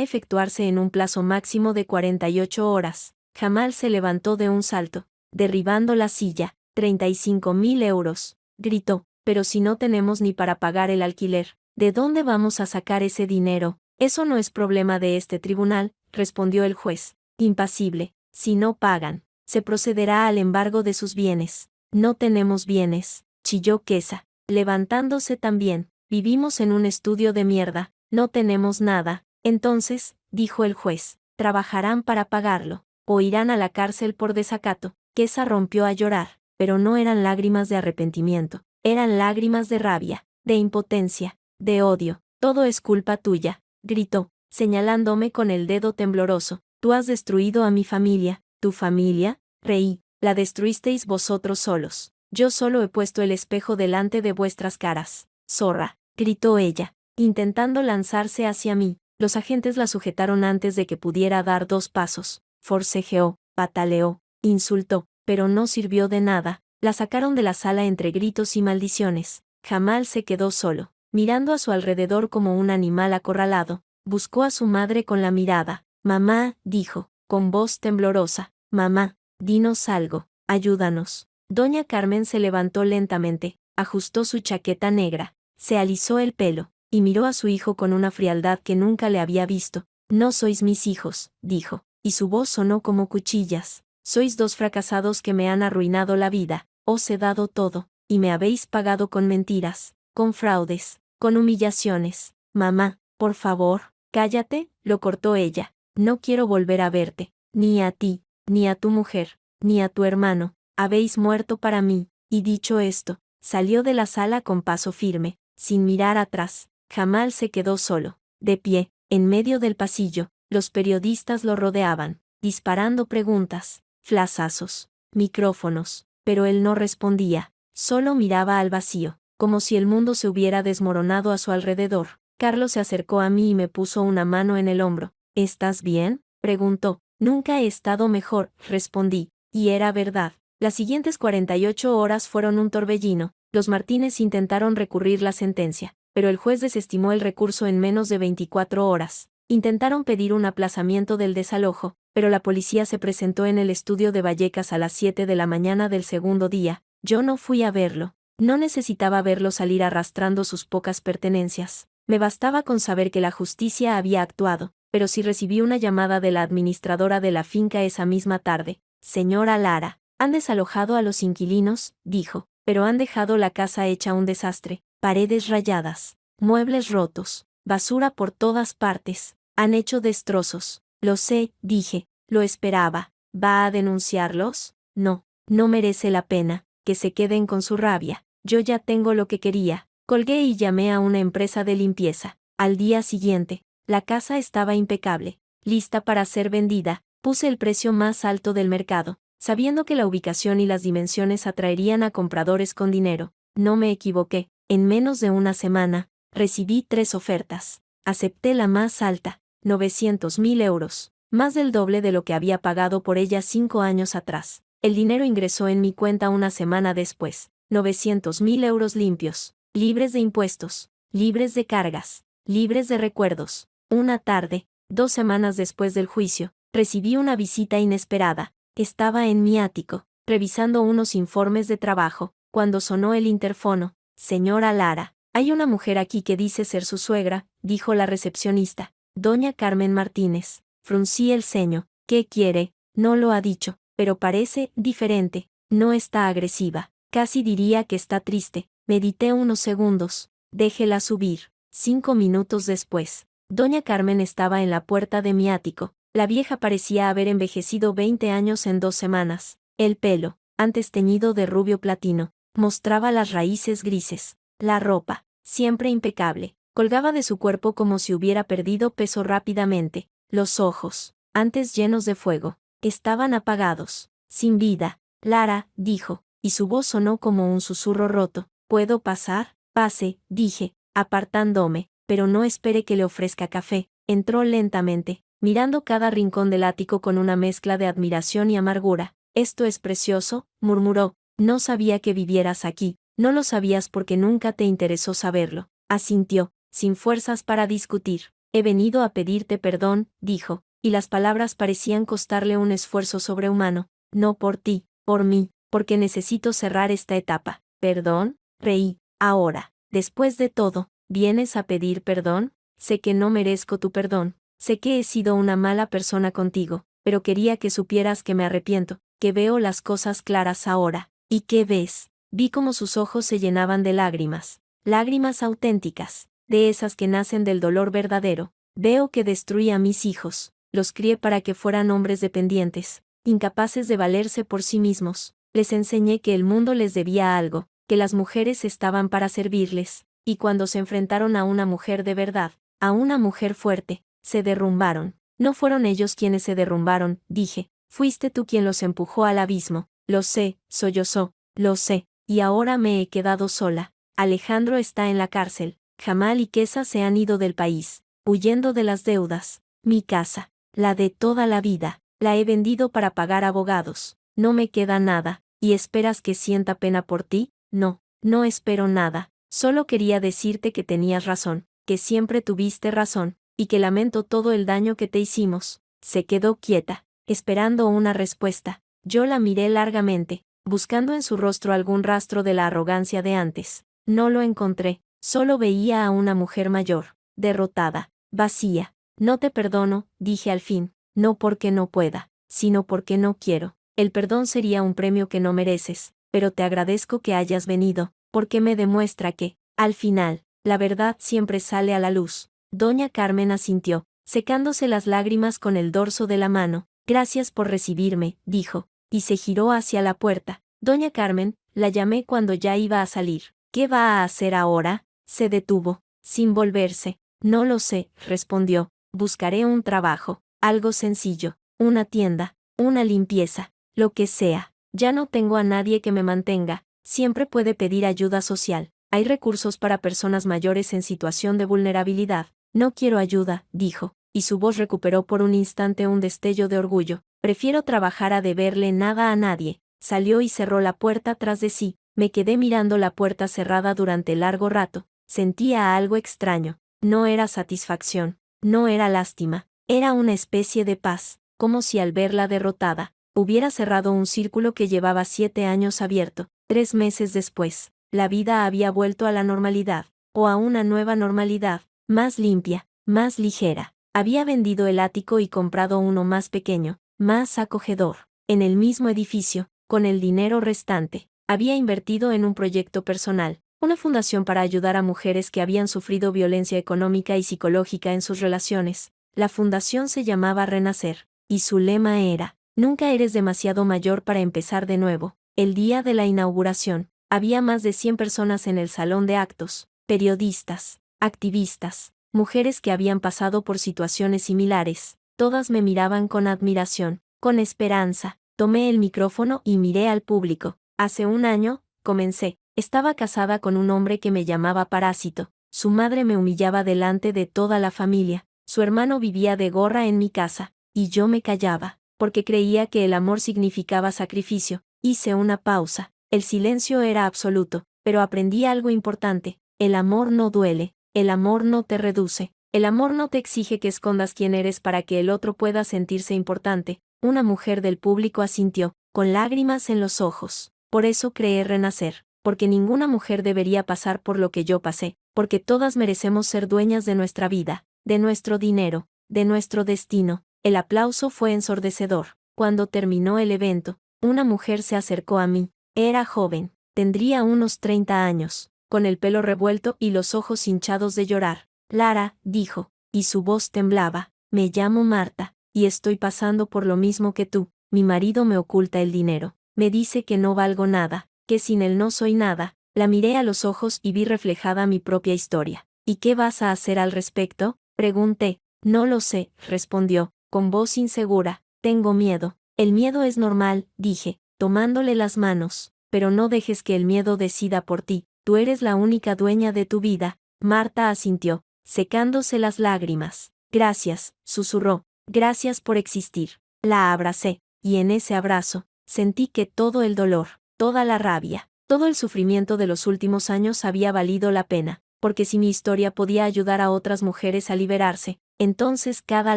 efectuarse en un plazo máximo de 48 horas. Jamal se levantó de un salto, derribando la silla. 35.000 euros, gritó, pero si no tenemos ni para pagar el alquiler, ¿de dónde vamos a sacar ese dinero? Eso no es problema de este tribunal, respondió el juez, impasible. Si no pagan, se procederá al embargo de sus bienes. No tenemos bienes, chilló Quesa, levantándose también. Vivimos en un estudio de mierda, no tenemos nada. Entonces, dijo el juez, trabajarán para pagarlo, o irán a la cárcel por desacato. Quesa rompió a llorar, pero no eran lágrimas de arrepentimiento, eran lágrimas de rabia, de impotencia, de odio. Todo es culpa tuya, gritó, señalándome con el dedo tembloroso. Tú has destruido a mi familia. ¿Tu familia? Reí. La destruisteis vosotros solos. Yo solo he puesto el espejo delante de vuestras caras. Zorra, gritó ella, intentando lanzarse hacia mí. Los agentes la sujetaron antes de que pudiera dar 2 pasos. Forcejeó, pataleó, insultó, pero no sirvió de nada. La sacaron de la sala entre gritos y maldiciones. Jamal se quedó solo, mirando a su alrededor como un animal acorralado. Buscó a su madre con la mirada. Mamá, dijo, con voz temblorosa. Mamá, dinos algo, ayúdanos. Doña Carmen se levantó lentamente, ajustó su chaqueta negra, se alisó el pelo, y miró a su hijo con una frialdad que nunca le había visto. No sois mis hijos, dijo, y su voz sonó como cuchillas. Sois 2 fracasados que me han arruinado la vida. Os he dado todo, y me habéis pagado con mentiras, con fraudes, con humillaciones. Mamá, por favor, cállate, lo cortó ella. No quiero volver a verte, ni a ti, ni a tu mujer, ni a tu hermano. Habéis muerto para mí. Y dicho esto, salió de la sala con paso firme, sin mirar atrás. Jamal se quedó solo, de pie, en medio del pasillo. Los periodistas lo rodeaban, disparando preguntas, flashazos, micrófonos, pero él no respondía, solo miraba al vacío, como si el mundo se hubiera desmoronado a su alrededor. Carlos se acercó a mí y me puso una mano en el hombro. ¿Estás bien?, preguntó. Nunca he estado mejor, respondí, y era verdad. Las siguientes 48 horas fueron un torbellino. Los Martínez intentaron recurrir la sentencia, pero el juez desestimó el recurso en menos de 24 horas. Intentaron pedir un aplazamiento del desalojo, pero la policía se presentó en el estudio de Vallecas a las 7 de la mañana del segundo día. Yo no fui a verlo. No necesitaba verlo salir arrastrando sus pocas pertenencias. Me bastaba con saber que la justicia había actuado, pero sí recibí una llamada de la administradora de la finca esa misma tarde. Señora Lara, han desalojado a los inquilinos, dijo, pero han dejado la casa hecha un desastre, paredes rayadas, muebles rotos, basura por todas partes, han hecho destrozos. Lo sé, dije, lo esperaba. ¿Va a denunciarlos? No, no merece la pena, que se queden con su rabia. Yo ya tengo lo que quería. Colgué y llamé a una empresa de limpieza. Al día siguiente, la casa estaba impecable, lista para ser vendida. Puse el precio más alto del mercado, sabiendo que la ubicación y las dimensiones atraerían a compradores con dinero. No me equivoqué. En menos de una semana, recibí 3 ofertas. Acepté la más alta, 900.000 euros, más del doble de lo que había pagado por ella 5 años atrás. El dinero ingresó en mi cuenta una semana después. 900.000 euros limpios, libres de impuestos, libres de cargas, libres de recuerdos. Una tarde, 2 semanas después del juicio, recibí una visita inesperada. Estaba en mi ático, revisando unos informes de trabajo, cuando sonó el interfono. Señora Lara, hay una mujer aquí que dice ser su suegra, dijo la recepcionista. Doña Carmen Martínez. Fruncí el ceño. ¿Qué quiere? No lo ha dicho, pero parece diferente. No está agresiva. Casi diría que está triste. Medité unos segundos. Déjela subir. 5 minutos después, Doña Carmen estaba en la puerta de mi ático. La vieja parecía haber envejecido 20 años en 2 semanas. El pelo, antes teñido de rubio platino, mostraba las raíces grises. La ropa, siempre impecable, colgaba de su cuerpo como si hubiera perdido peso rápidamente. Los ojos, antes llenos de fuego, estaban apagados, sin vida. Lara, dijo, y su voz sonó como un susurro roto. ¿Puedo pasar? Pase, dije, apartándome, pero no espere que le ofrezca café. Entró lentamente, mirando cada rincón del ático con una mezcla de admiración y amargura. Esto es precioso, murmuró. No sabía que vivieras aquí. No lo sabías porque nunca te interesó saberlo. Asintió, sin fuerzas para discutir. He venido a pedirte perdón, dijo, y las palabras parecían costarle un esfuerzo sobrehumano. No por ti, por mí, porque necesito cerrar esta etapa. ¿Perdón? Reí. Ahora, después de todo, ¿vienes a pedir perdón? Sé que no merezco tu perdón. Sé que he sido una mala persona contigo, pero quería que supieras que me arrepiento, que veo las cosas claras ahora. ¿Y qué ves? Vi cómo sus ojos se llenaban de lágrimas. Lágrimas auténticas, de esas que nacen del dolor verdadero. Veo que destruí a mis hijos. Los crié para que fueran hombres dependientes, incapaces de valerse por sí mismos. Les enseñé que el mundo les debía algo, que las mujeres estaban para servirles, y cuando se enfrentaron a una mujer de verdad, a una mujer fuerte, se derrumbaron. No fueron ellos quienes se derrumbaron, dije, fuiste tú quien los empujó al abismo. Lo sé, sollozó, lo sé, y ahora me he quedado sola. Alejandro está en la cárcel, Jamal y Kesa se han ido del país, huyendo de las deudas. Mi casa, la de toda la vida, la he vendido para pagar abogados. No me queda nada, ¿y esperas que sienta pena por ti? No, no espero nada. Solo quería decirte que tenías razón, que siempre tuviste razón, y que lamento todo el daño que te hicimos. Se quedó quieta, esperando una respuesta. Yo la miré largamente, buscando en su rostro algún rastro de la arrogancia de antes. No lo encontré, solo veía a una mujer mayor, derrotada, vacía. No te perdono, dije al fin, no porque no pueda, sino porque no quiero. El perdón sería un premio que no mereces, pero te agradezco que hayas venido, porque me demuestra que, al final, la verdad siempre sale a la luz. Doña Carmen asintió, secándose las lágrimas con el dorso de la mano. Gracias por recibirme, dijo, y se giró hacia la puerta. Doña Carmen, la llamé cuando ya iba a salir. ¿Qué va a hacer ahora? Se detuvo, sin volverse. No lo sé, respondió. Buscaré un trabajo, algo sencillo, una tienda, una limpieza, lo que sea. Ya no tengo a nadie que me mantenga. Siempre puede pedir ayuda social. Hay recursos para personas mayores en situación de vulnerabilidad. No quiero ayuda, dijo, y su voz recuperó por un instante un destello de orgullo. Prefiero trabajar a deberle nada a nadie. Salió y cerró la puerta tras de sí. Me quedé mirando la puerta cerrada durante largo rato. Sentía algo extraño. No era satisfacción, no era lástima, era una especie de paz, como si al verla derrotada, hubiera cerrado un círculo que llevaba 7 años abierto. 3 meses después, la vida había vuelto a la normalidad, o a una nueva normalidad, más limpia, más ligera. Había vendido el ático y comprado uno más pequeño, más acogedor. En el mismo edificio, con el dinero restante, había invertido en un proyecto personal, una fundación para ayudar a mujeres que habían sufrido violencia económica y psicológica en sus relaciones. La fundación se llamaba Renacer, y su lema era, nunca eres demasiado mayor para empezar de nuevo. El día de la inauguración, había más de 100 personas en el salón de actos, periodistas, activistas, mujeres que habían pasado por situaciones similares. Todas me miraban con admiración, con esperanza. Tomé el micrófono y miré al público. Hace un año, comencé. Estaba casada con un hombre que me llamaba parásito. Su madre me humillaba delante de toda la familia. Su hermano vivía de gorra en mi casa. Y yo me callaba, porque creía que el amor significaba sacrificio. Hice una pausa. El silencio era absoluto, pero aprendí algo importante. El amor no duele. El amor no te reduce. El amor no te exige que escondas quién eres para que el otro pueda sentirse importante. Una mujer del público asintió, con lágrimas en los ojos. Por eso creé Renacer, porque ninguna mujer debería pasar por lo que yo pasé, porque todas merecemos ser dueñas de nuestra vida, de nuestro dinero, de nuestro destino. El aplauso fue ensordecedor. Cuando terminó el evento, una mujer se acercó a mí. Era joven, tendría unos 30 años, con el pelo revuelto y los ojos hinchados de llorar. Lara, dijo, y su voz temblaba, me llamo Marta, y estoy pasando por lo mismo que tú. Mi marido me oculta el dinero, me dice que no valgo nada, que sin él no soy nada. La miré a los ojos y vi reflejada mi propia historia. ¿Y qué vas a hacer al respecto?, pregunté. No lo sé, respondió, con voz insegura. Tengo miedo. El miedo es normal, dije, tomándole las manos, pero no dejes que el miedo decida por ti. Tú eres la única dueña de tu vida. Marta asintió, secándose las lágrimas. Gracias, susurró. Gracias por existir. La abracé, y en ese abrazo, sentí que todo el dolor, toda la rabia, todo el sufrimiento de los últimos años había valido la pena, porque si mi historia podía ayudar a otras mujeres a liberarse, entonces cada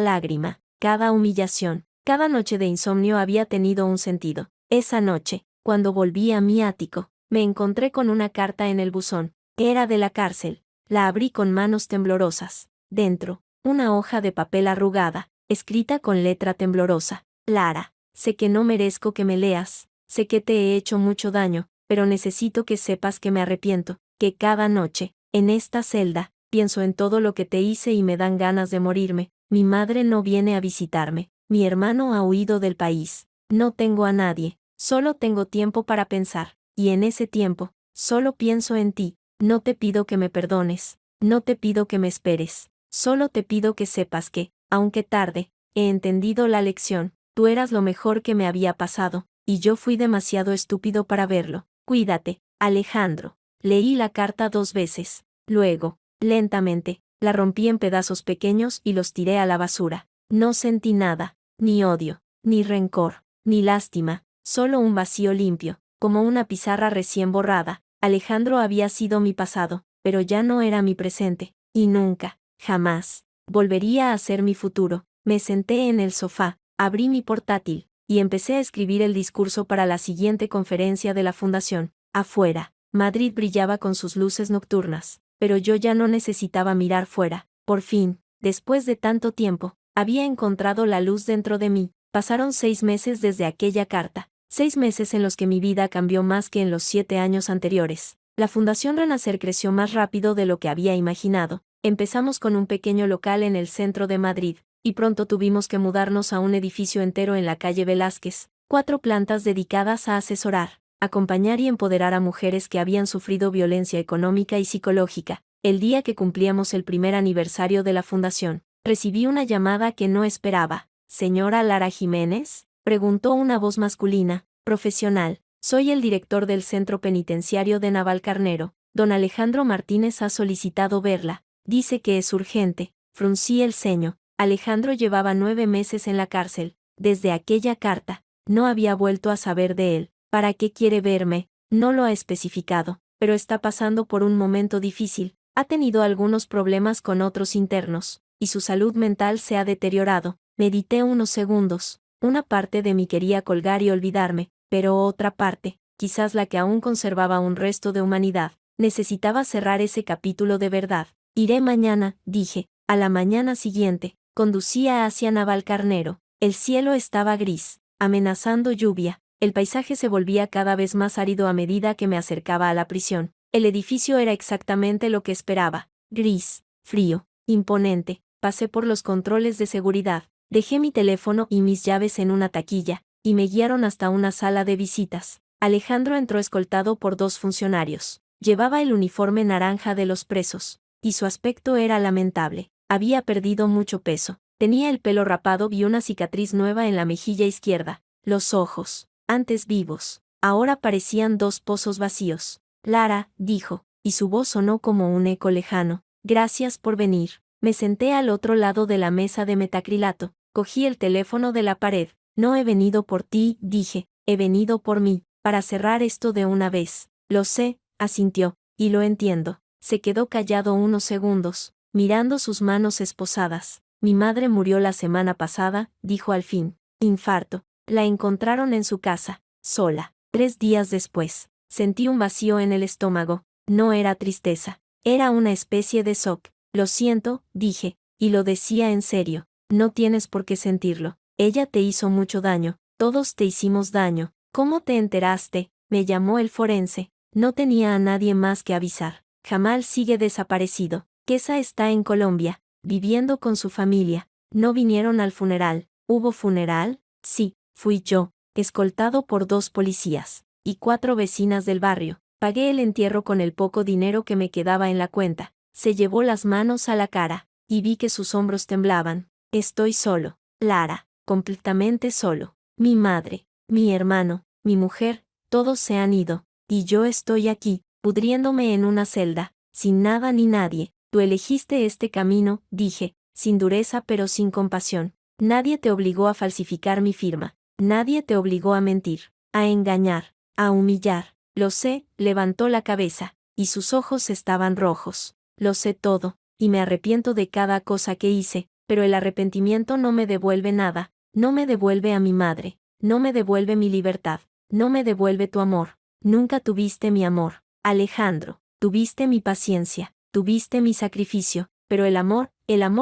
lágrima, cada humillación, cada noche de insomnio había tenido un sentido. Esa noche, cuando volví a mi ático, me encontré con una carta en el buzón. Era de la cárcel. La abrí con manos temblorosas. Dentro, una hoja de papel arrugada, escrita con letra temblorosa. Lara, sé que no merezco que me leas, sé que te he hecho mucho daño, pero necesito que sepas que me arrepiento, que cada noche, en esta celda, pienso en todo lo que te hice y me dan ganas de morirme. Mi madre no viene a visitarme, mi hermano ha huido del país, no tengo a nadie, solo tengo tiempo para pensar, y en ese tiempo, solo pienso en ti. No te pido que me perdones, no te pido que me esperes, solo te pido que sepas que, aunque tarde, he entendido la lección. Tú eras lo mejor que me había pasado, y yo fui demasiado estúpido para verlo. Cuídate, Alejandro. Leí la carta 2 veces. Luego, lentamente, la rompí en pedazos pequeños y los tiré a la basura. No sentí nada, ni odio, ni rencor, ni lástima, solo un vacío limpio, como una pizarra recién borrada. Alejandro había sido mi pasado, pero ya no era mi presente, y nunca, jamás, volvería a ser mi futuro. Me senté en el sofá, abrí mi portátil, y empecé a escribir el discurso para la siguiente conferencia de la fundación. Afuera, Madrid brillaba con sus luces nocturnas, pero yo ya no necesitaba mirar fuera. Por fin, después de tanto tiempo, había encontrado la luz dentro de mí. Pasaron 6 meses desde aquella carta. 6 meses en los que mi vida cambió más que en los 7 años anteriores. La Fundación Renacer creció más rápido de lo que había imaginado. Empezamos con un pequeño local en el centro de Madrid, y pronto tuvimos que mudarnos a un edificio entero en la calle Velázquez, 4 plantas dedicadas a asesorar, acompañar y empoderar a mujeres que habían sufrido violencia económica y psicológica. El día que cumplíamos el primer aniversario de la fundación, recibí una llamada que no esperaba. ¿Señora Lara Jiménez?, preguntó una voz masculina, profesional. Soy el director del centro penitenciario de Navalcarnero. Don Alejandro Martínez ha solicitado verla. Dice que es urgente. Fruncí el ceño. Alejandro llevaba 9 meses en la cárcel. Desde aquella carta, no había vuelto a saber de él. ¿Para qué quiere verme? No lo ha especificado, pero está pasando por un momento difícil. Ha tenido algunos problemas con otros internos, y su salud mental se ha deteriorado. Medité unos segundos. Una parte de mí quería colgar y olvidarme, pero otra parte, quizás la que aún conservaba un resto de humanidad, necesitaba cerrar ese capítulo de verdad. Iré mañana, dije. A la mañana siguiente, conducía hacia Navalcarnero. El cielo estaba gris, amenazando lluvia. El paisaje se volvía cada vez más árido a medida que me acercaba a la prisión. El edificio era exactamente lo que esperaba. Gris, frío, imponente. Pasé por los controles de seguridad. Dejé mi teléfono y mis llaves en una taquilla, y me guiaron hasta una sala de visitas. Alejandro entró escoltado por 2 funcionarios. Llevaba el uniforme naranja de los presos. y su aspecto era lamentable. Había perdido mucho peso. Tenía el pelo rapado y una cicatriz nueva en la mejilla izquierda. Los ojos, antes vivos, ahora parecían dos pozos vacíos. Lara, dijo, y su voz sonó como un eco lejano. Gracias por venir. Me senté al otro lado de la mesa de metacrilato. Cogí el teléfono de la pared. No he venido por ti, dije, he venido por mí, para cerrar esto de una vez. Lo sé, asintió, y lo entiendo. Se quedó callado unos segundos, mirando sus manos esposadas. Mi madre murió la semana pasada, dijo al fin. Infarto. La encontraron en su casa, sola. 3 días después. Sentí un vacío en el estómago. No era tristeza. Era una especie de shock. Lo siento, dije, y lo decía en serio. No tienes por qué sentirlo. Ella te hizo mucho daño. Todos te hicimos daño. ¿Cómo te enteraste? Me llamó el forense. No tenía a nadie más que avisar. Jamal sigue desaparecido. Kesa está en Colombia, viviendo con su familia. No vinieron al funeral. ¿Hubo funeral? Sí, fui yo, escoltado por 2 policías y 4 vecinas del barrio. Pagué el entierro con el poco dinero que me quedaba en la cuenta. Se llevó las manos a la cara, y vi que sus hombros temblaban. Estoy solo, Lara, completamente solo. Mi madre, mi hermano, mi mujer, todos se han ido, y yo estoy aquí, pudriéndome en una celda, sin nada ni nadie. Tú elegiste este camino, dije, sin dureza pero sin compasión. Nadie te obligó a falsificar mi firma. Nadie te obligó a mentir, a engañar, a humillar. Lo sé, levantó la cabeza, y sus ojos estaban rojos. Lo sé todo, y me arrepiento de cada cosa que hice, pero el arrepentimiento no me devuelve nada, no me devuelve a mi madre, no me devuelve mi libertad, no me devuelve tu amor. Nunca tuviste mi amor, Alejandro, tuviste mi paciencia, tuviste mi sacrificio, pero el amor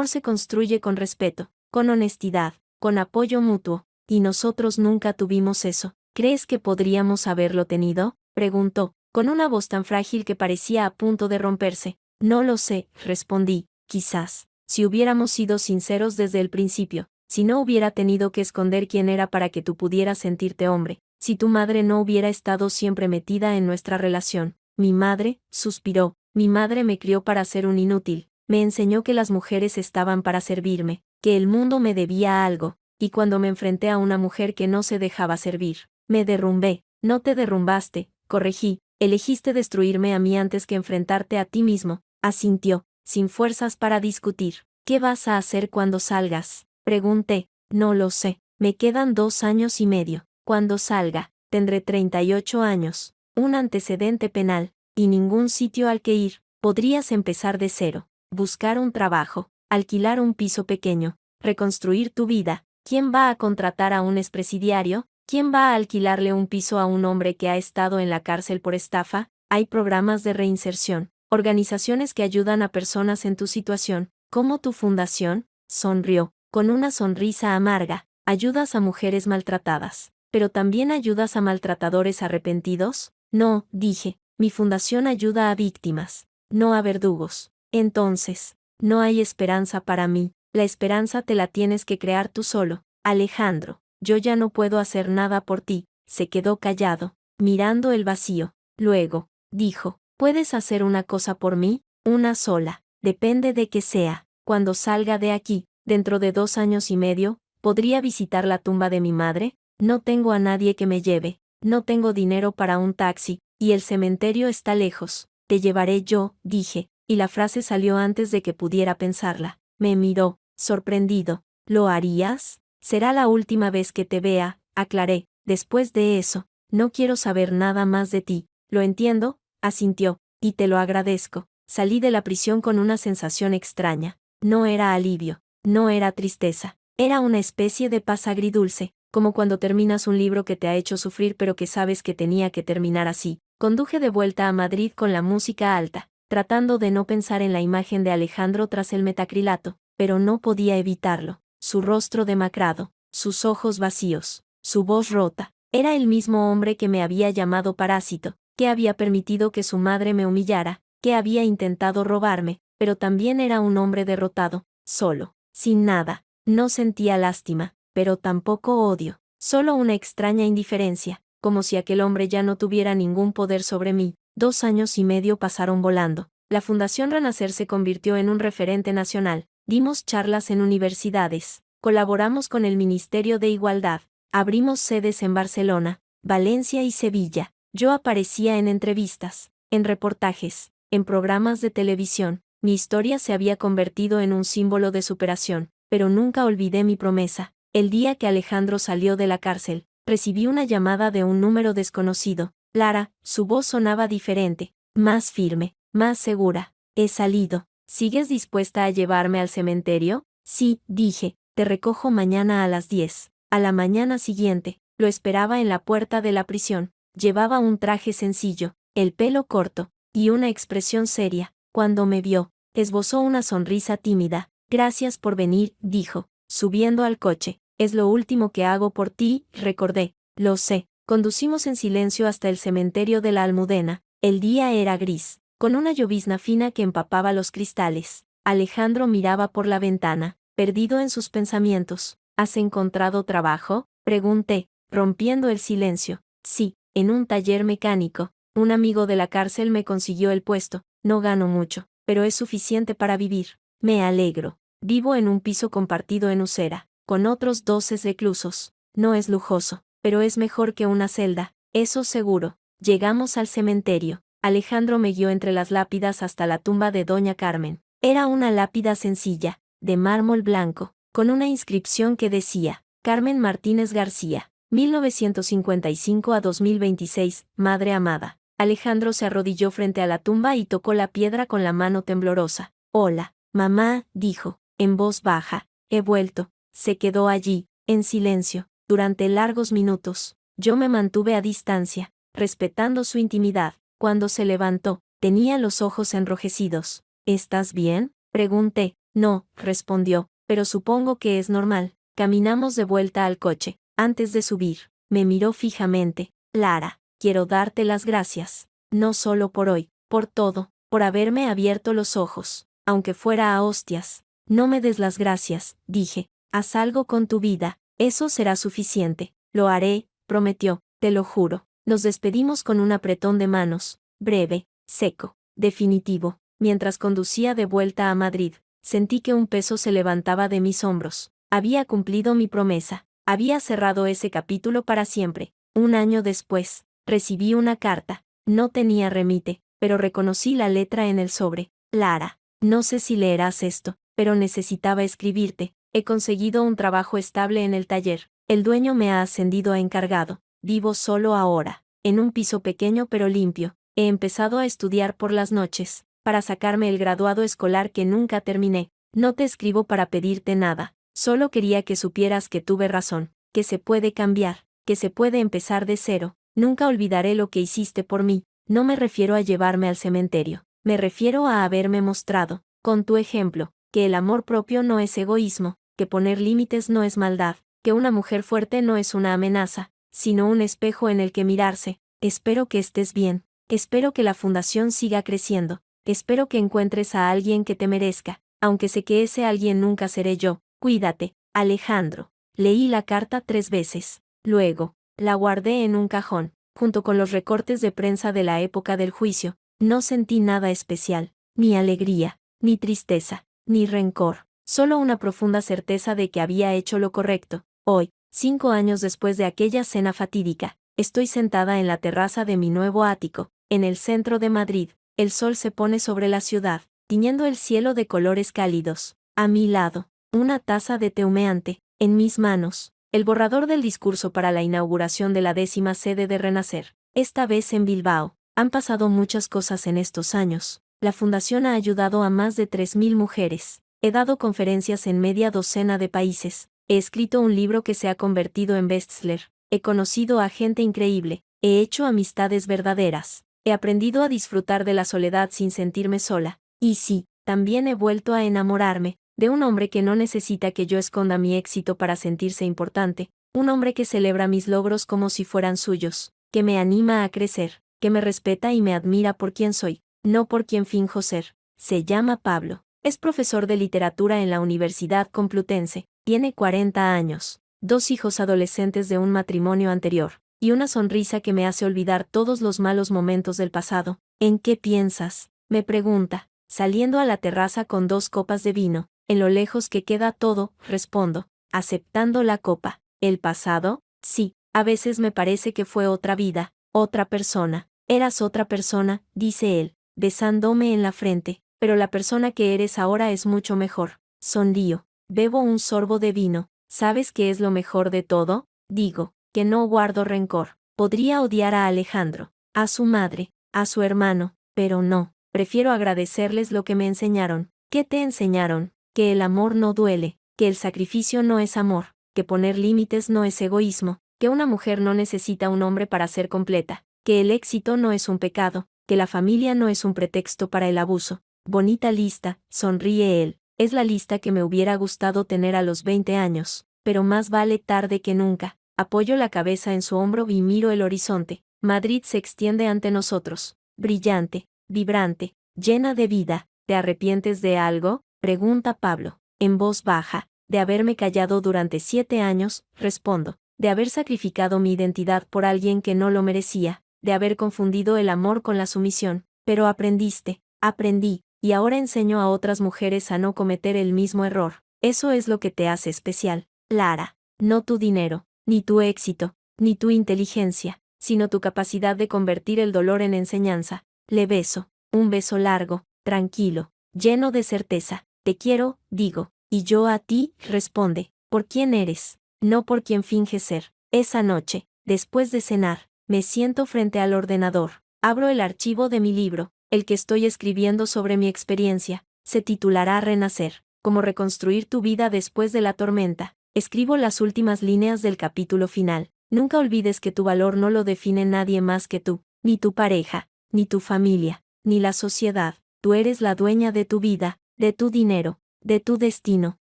se construye con respeto, con honestidad, con apoyo mutuo, y nosotros nunca tuvimos eso. ¿Crees que podríamos haberlo tenido? Preguntó, con una voz tan frágil que parecía a punto de romperse. No lo sé, respondí, quizás, si hubiéramos sido sinceros desde el principio, si no hubiera tenido que esconder quién era para que tú pudieras sentirte hombre, si tu madre no hubiera estado siempre metida en nuestra relación. Mi madre, suspiró, mi madre me crió para ser un inútil, me enseñó que las mujeres estaban para servirme, que el mundo me debía algo, y cuando me enfrenté a una mujer que no se dejaba servir, me derrumbé. No te derrumbaste, corregí, elegiste destruirme a mí antes que enfrentarte a ti mismo, asintió, sin fuerzas para discutir. ¿Qué vas a hacer cuando salgas? Pregunté. No lo sé, me quedan 2 años y medio. Cuando salga, tendré 38 años, un antecedente penal, y ningún sitio al que ir. Podrías empezar de cero, buscar un trabajo, alquilar un piso pequeño, reconstruir tu vida. ¿Quién va a contratar a un expresidiario? ¿Quién va a alquilarle un piso a un hombre que ha estado en la cárcel por estafa? Hay programas de reinserción, organizaciones que ayudan a personas en tu situación, como tu fundación. Sonrió, con una sonrisa amarga. ¿Ayudas a mujeres maltratadas, pero también ayudas a maltratadores arrepentidos? No, dije, mi fundación ayuda a víctimas, no a verdugos. Entonces, no hay esperanza para mí. La esperanza te la tienes que crear tú solo, Alejandro. Yo ya no puedo hacer nada por ti. Se quedó callado, mirando el vacío. Luego, dijo, ¿puedes hacer una cosa por mí? Una sola. Depende de qué sea. Cuando salga de aquí, dentro de 2 años y medio, ¿podría visitar la tumba de mi madre? No tengo a nadie que me lleve. No tengo dinero para un taxi, y el cementerio está lejos. Te llevaré yo, dije, y la frase salió antes de que pudiera pensarla. Me miró, sorprendido. ¿Lo harías? Será la última vez que te vea, aclaré. Después de eso, no quiero saber nada más de ti. Lo entiendo, asintió, y te lo agradezco. Salí de la prisión con una sensación extraña. No era alivio, no era tristeza. Era una especie de paz agridulce, como cuando terminas un libro que te ha hecho sufrir pero que sabes que tenía que terminar así. Conduje de vuelta a Madrid con la música alta, tratando de no pensar en la imagen de Alejandro tras el metacrilato, pero no podía evitarlo. Su rostro demacrado, sus ojos vacíos, su voz rota. Era el mismo hombre que me había llamado parásito, que había permitido que su madre me humillara, que había intentado robarme, pero también era un hombre derrotado, solo, sin nada. No sentía lástima, pero tampoco odio, solo una extraña indiferencia, como si aquel hombre ya no tuviera ningún poder sobre mí. 2 años y medio pasaron volando. La Fundación Renacer se convirtió en un referente nacional. Dimos charlas en universidades, colaboramos con el Ministerio de Igualdad, abrimos sedes en Barcelona, Valencia y Sevilla. Yo aparecía en entrevistas, en reportajes, en programas de televisión. Mi historia se había convertido en un símbolo de superación, pero nunca olvidé mi promesa. El día que Alejandro salió de la cárcel, recibí una llamada de un número desconocido. Lara, su voz sonaba diferente, más firme, más segura. He salido. ¿Sigues dispuesta a llevarme al cementerio? Sí, dije, te recojo mañana a las 10. A la mañana siguiente, lo esperaba en la puerta de la prisión. Llevaba un traje sencillo, el pelo corto, y una expresión seria. Cuando me vio, esbozó una sonrisa tímida. Gracias por venir, dijo, subiendo al coche. Es lo último que hago por ti, recordé. Lo sé. Conducimos en silencio hasta el cementerio de la Almudena. El día era gris, con una llovizna fina que empapaba los cristales. Alejandro miraba por la ventana, perdido en sus pensamientos. ¿Has encontrado trabajo?, pregunté, rompiendo el silencio. Sí, en un taller mecánico. Un amigo de la cárcel me consiguió el puesto. No gano mucho, pero es suficiente para vivir. Me alegro. Vivo en un piso compartido en Usera, con otros 12 reclusos. No es lujoso, pero es mejor que una celda, eso seguro. Llegamos al cementerio. Alejandro me guió entre las lápidas hasta la tumba de Doña Carmen. Era una lápida sencilla, de mármol blanco, con una inscripción que decía, Carmen Martínez García, 1955 a 2026, Madre amada. Alejandro se arrodilló frente a la tumba y tocó la piedra con la mano temblorosa. Hola, mamá, dijo, en voz baja. He vuelto. Se quedó allí, en silencio, durante largos minutos. Yo me mantuve a distancia, respetando su intimidad. Cuando se levantó, tenía los ojos enrojecidos. ¿Estás bien?, pregunté. No, respondió, pero supongo que es normal. Caminamos de vuelta al coche. Antes de subir, me miró fijamente. Lara, quiero darte las gracias. No solo por hoy, por todo, por haberme abierto los ojos, aunque fuera a hostias. No me des las gracias, dije. Haz algo con tu vida, eso será suficiente. Lo haré, prometió, te lo juro. Nos despedimos con un apretón de manos, breve, seco, definitivo. Mientras conducía de vuelta a Madrid, sentí que un peso se levantaba de mis hombros. Había cumplido mi promesa. Había cerrado ese capítulo para siempre. Un año después, recibí una carta. No tenía remite, pero reconocí la letra en el sobre. Lara, no sé si leerás esto, pero necesitaba escribirte. He conseguido un trabajo estable en el taller. El dueño me ha ascendido a encargado. Vivo solo ahora, en un piso pequeño pero limpio. He empezado a estudiar por las noches, para sacarme el graduado escolar que nunca terminé. No te escribo para pedirte nada. Solo quería que supieras que tuve razón, que se puede cambiar, que se puede empezar de cero. Nunca olvidaré lo que hiciste por mí. No me refiero a llevarme al cementerio. Me refiero a haberme mostrado, con tu ejemplo, que el amor propio no es egoísmo, que poner límites no es maldad, que una mujer fuerte no es una amenaza, sino un espejo en el que mirarse. Espero que estés bien. Espero que la fundación siga creciendo. Espero que encuentres a alguien que te merezca, aunque sé que ese alguien nunca seré yo. Cuídate, Alejandro. Leí la carta 3 veces. Luego, la guardé en un cajón, junto con los recortes de prensa de la época del juicio. No sentí nada especial, ni alegría, ni tristeza, ni rencor, solo una profunda certeza de que había hecho lo correcto. Hoy, 5 años después de aquella cena fatídica, estoy sentada en la terraza de mi nuevo ático, en el centro de Madrid. El sol se pone sobre la ciudad, tiñendo el cielo de colores cálidos. A mi lado, una taza de té humeante. En mis manos, el borrador del discurso para la inauguración de la 10ª sede de Renacer, esta vez en Bilbao. Han pasado muchas cosas en estos años. La fundación ha ayudado a más de 3.000 mujeres. He dado conferencias en media docena de países. He escrito un libro que se ha convertido en bestseller. He conocido a gente increíble. He hecho amistades verdaderas. He aprendido a disfrutar de la soledad sin sentirme sola. Y sí, también he vuelto a enamorarme de un hombre que no necesita que yo esconda mi éxito para sentirse importante. Un hombre que celebra mis logros como si fueran suyos. Que me anima a crecer. Que me respeta y me admira por quien soy, no por quien finjo ser. Se llama Pablo. Es profesor de literatura en la Universidad Complutense. Tiene 40 años. 2 hijos adolescentes de un matrimonio anterior. Y una sonrisa que me hace olvidar todos los malos momentos del pasado. ¿En qué piensas? Me pregunta, saliendo a la terraza con 2 copas de vino. En lo lejos que queda todo, respondo, aceptando la copa. ¿El pasado? Sí, a veces me parece que fue otra vida, otra persona. Eras otra persona, dice él, besándome en la frente, pero la persona que eres ahora es mucho mejor. Sonrío, bebo un sorbo de vino. ¿Sabes qué es lo mejor de todo? Digo, que no guardo rencor. Podría odiar a Alejandro, a su madre, a su hermano, pero no, prefiero agradecerles lo que me enseñaron. ¿Qué te enseñaron? Que el amor no duele, que el sacrificio no es amor, que poner límites no es egoísmo, que una mujer no necesita un hombre para ser completa, que el éxito no es un pecado, que la familia no es un pretexto para el abuso. Bonita lista, sonríe él, es la lista que me hubiera gustado tener a los 20 años, pero más vale tarde que nunca. Apoyo la cabeza en su hombro y miro el horizonte. Madrid se extiende ante nosotros, brillante, vibrante, llena de vida. ¿Te arrepientes de algo?, pregunta Pablo, en voz baja. De haberme callado durante 7 años, respondo, de haber sacrificado mi identidad por alguien que no lo merecía, de haber confundido el amor con la sumisión. Pero aprendí, y ahora enseño a otras mujeres a no cometer el mismo error. Eso es lo que te hace especial, Lara, no tu dinero, ni tu éxito, ni tu inteligencia, sino tu capacidad de convertir el dolor en enseñanza. Le beso, un beso largo, tranquilo, lleno de certeza. Te quiero, digo, y yo a ti, responde, por quién eres, no por quien finges ser. Esa noche, después de cenar, me siento frente al ordenador, abro el archivo de mi libro, el que estoy escribiendo sobre mi experiencia. Se titulará Renacer, cómo reconstruir tu vida después de la tormenta. Escribo las últimas líneas del capítulo final. Nunca olvides que tu valor no lo define nadie más que tú, ni tu pareja, ni tu familia, ni la sociedad. Tú eres la dueña de tu vida, de tu dinero, de tu destino,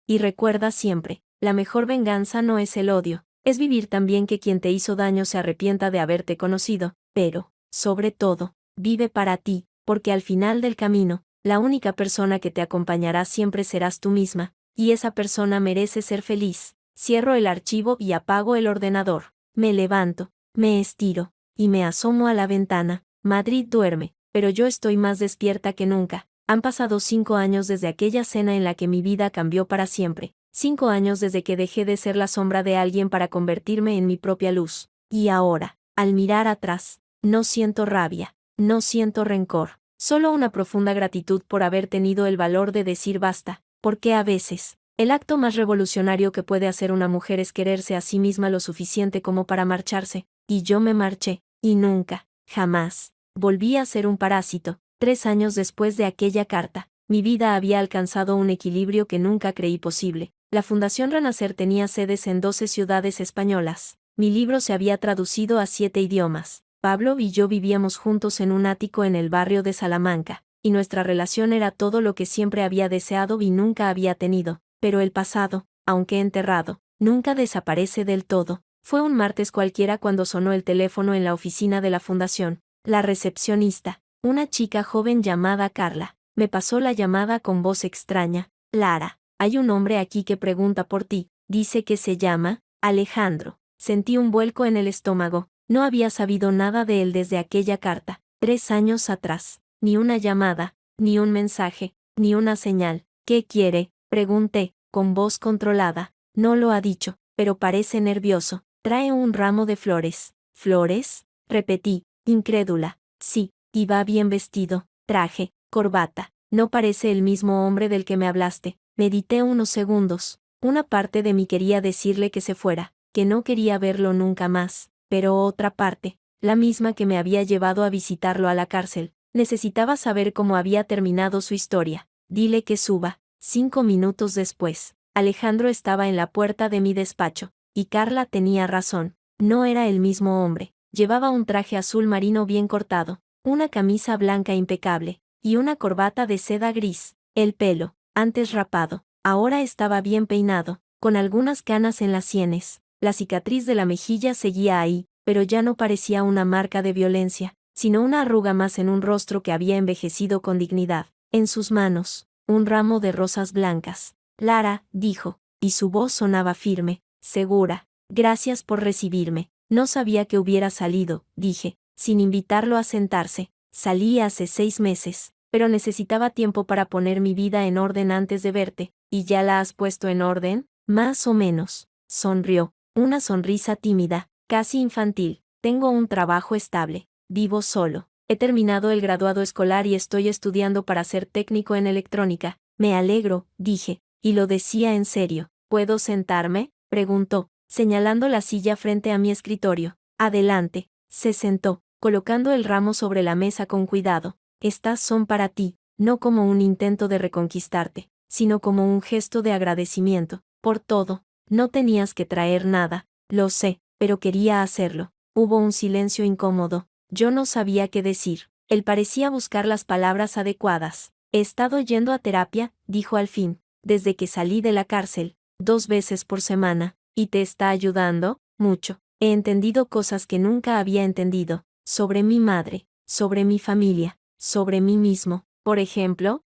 y recuerda siempre, la mejor venganza no es el odio, es vivir también que quien te hizo daño se arrepienta de haberte conocido, pero, sobre todo, vive para ti, porque al final del camino, la única persona que te acompañará siempre serás tú misma, y esa persona merece ser feliz. Cierro el archivo y apago el ordenador. Me levanto, me estiro, y me asomo a la ventana. Madrid duerme, pero yo estoy más despierta que nunca. Han pasado 5 años desde aquella cena en la que mi vida cambió para siempre. 5 años desde que dejé de ser la sombra de alguien para convertirme en mi propia luz. Y ahora, al mirar atrás, no siento rabia, no siento rencor, solo una profunda gratitud por haber tenido el valor de decir basta, porque a veces, el acto más revolucionario que puede hacer una mujer es quererse a sí misma lo suficiente como para marcharse, y yo me marché, y nunca, jamás, volví a ser un parásito. 3 años después de aquella carta, mi vida había alcanzado un equilibrio que nunca creí posible. La Fundación Renacer tenía sedes en 12 ciudades españolas. Mi libro se había traducido a 7 idiomas. Pablo y yo vivíamos juntos en un ático en el barrio de Salamanca, y nuestra relación era todo lo que siempre había deseado y nunca había tenido. Pero el pasado, aunque enterrado, nunca desaparece del todo. Fue un martes cualquiera cuando sonó el teléfono en la oficina de la fundación. La recepcionista, una chica joven llamada Carla, me pasó la llamada con voz extraña. Lara, hay un hombre aquí que pregunta por ti, dice que se llama Alejandro. Sentí un vuelco en el estómago, no había sabido nada de él desde aquella carta, 3 años atrás. Ni una llamada, ni un mensaje, ni una señal. ¿Qué quiere?, pregunté, con voz controlada. No lo ha dicho, pero parece nervioso. Trae un ramo de flores. ¿Flores?, repetí, incrédula. Sí, y va bien vestido, traje, corbata. No parece el mismo hombre del que me hablaste. Medité unos segundos. Una parte de mí quería decirle que se fuera, que no quería verlo nunca más, pero otra parte, la misma que me había llevado a visitarlo a la cárcel, necesitaba saber cómo había terminado su historia. Dile que suba. 5 minutos después, Alejandro estaba en la puerta de mi despacho, y Carla tenía razón. No era el mismo hombre. Llevaba un traje azul marino bien cortado, una camisa blanca impecable, y una corbata de seda gris. El pelo, antes rapado, ahora estaba bien peinado, con algunas canas en las sienes. La cicatriz de la mejilla seguía ahí, pero ya no parecía una marca de violencia, sino una arruga más en un rostro que había envejecido con dignidad. En sus manos, un ramo de rosas blancas. Lara, dijo, y su voz sonaba firme, segura. Gracias por recibirme. No sabía que hubiera salido, dije, sin invitarlo a sentarse. Salí hace 6 meses. pero necesitaba tiempo para poner mi vida en orden antes de verte. ¿Y ya la has puesto en orden? Más o menos. Sonrió, una sonrisa tímida, casi infantil. Tengo un trabajo estable. Vivo solo. He terminado el graduado escolar y estoy estudiando para ser técnico en electrónica. Me alegro, dije, y lo decía en serio. ¿Puedo sentarme?, preguntó, señalando la silla frente a mi escritorio. Adelante. Se sentó, colocando el ramo sobre la mesa con cuidado. Estas son para ti, no como un intento de reconquistarte, sino como un gesto de agradecimiento, por todo. No tenías que traer nada, lo sé, pero quería hacerlo. Hubo un silencio incómodo. Yo no sabía qué decir. Él parecía buscar las palabras adecuadas. He estado yendo a terapia, dijo al fin, desde que salí de la cárcel, 2 veces por semana, y te está ayudando, mucho. He entendido cosas que nunca había entendido, sobre mi madre, sobre mi familia, sobre mí mismo. Por ejemplo,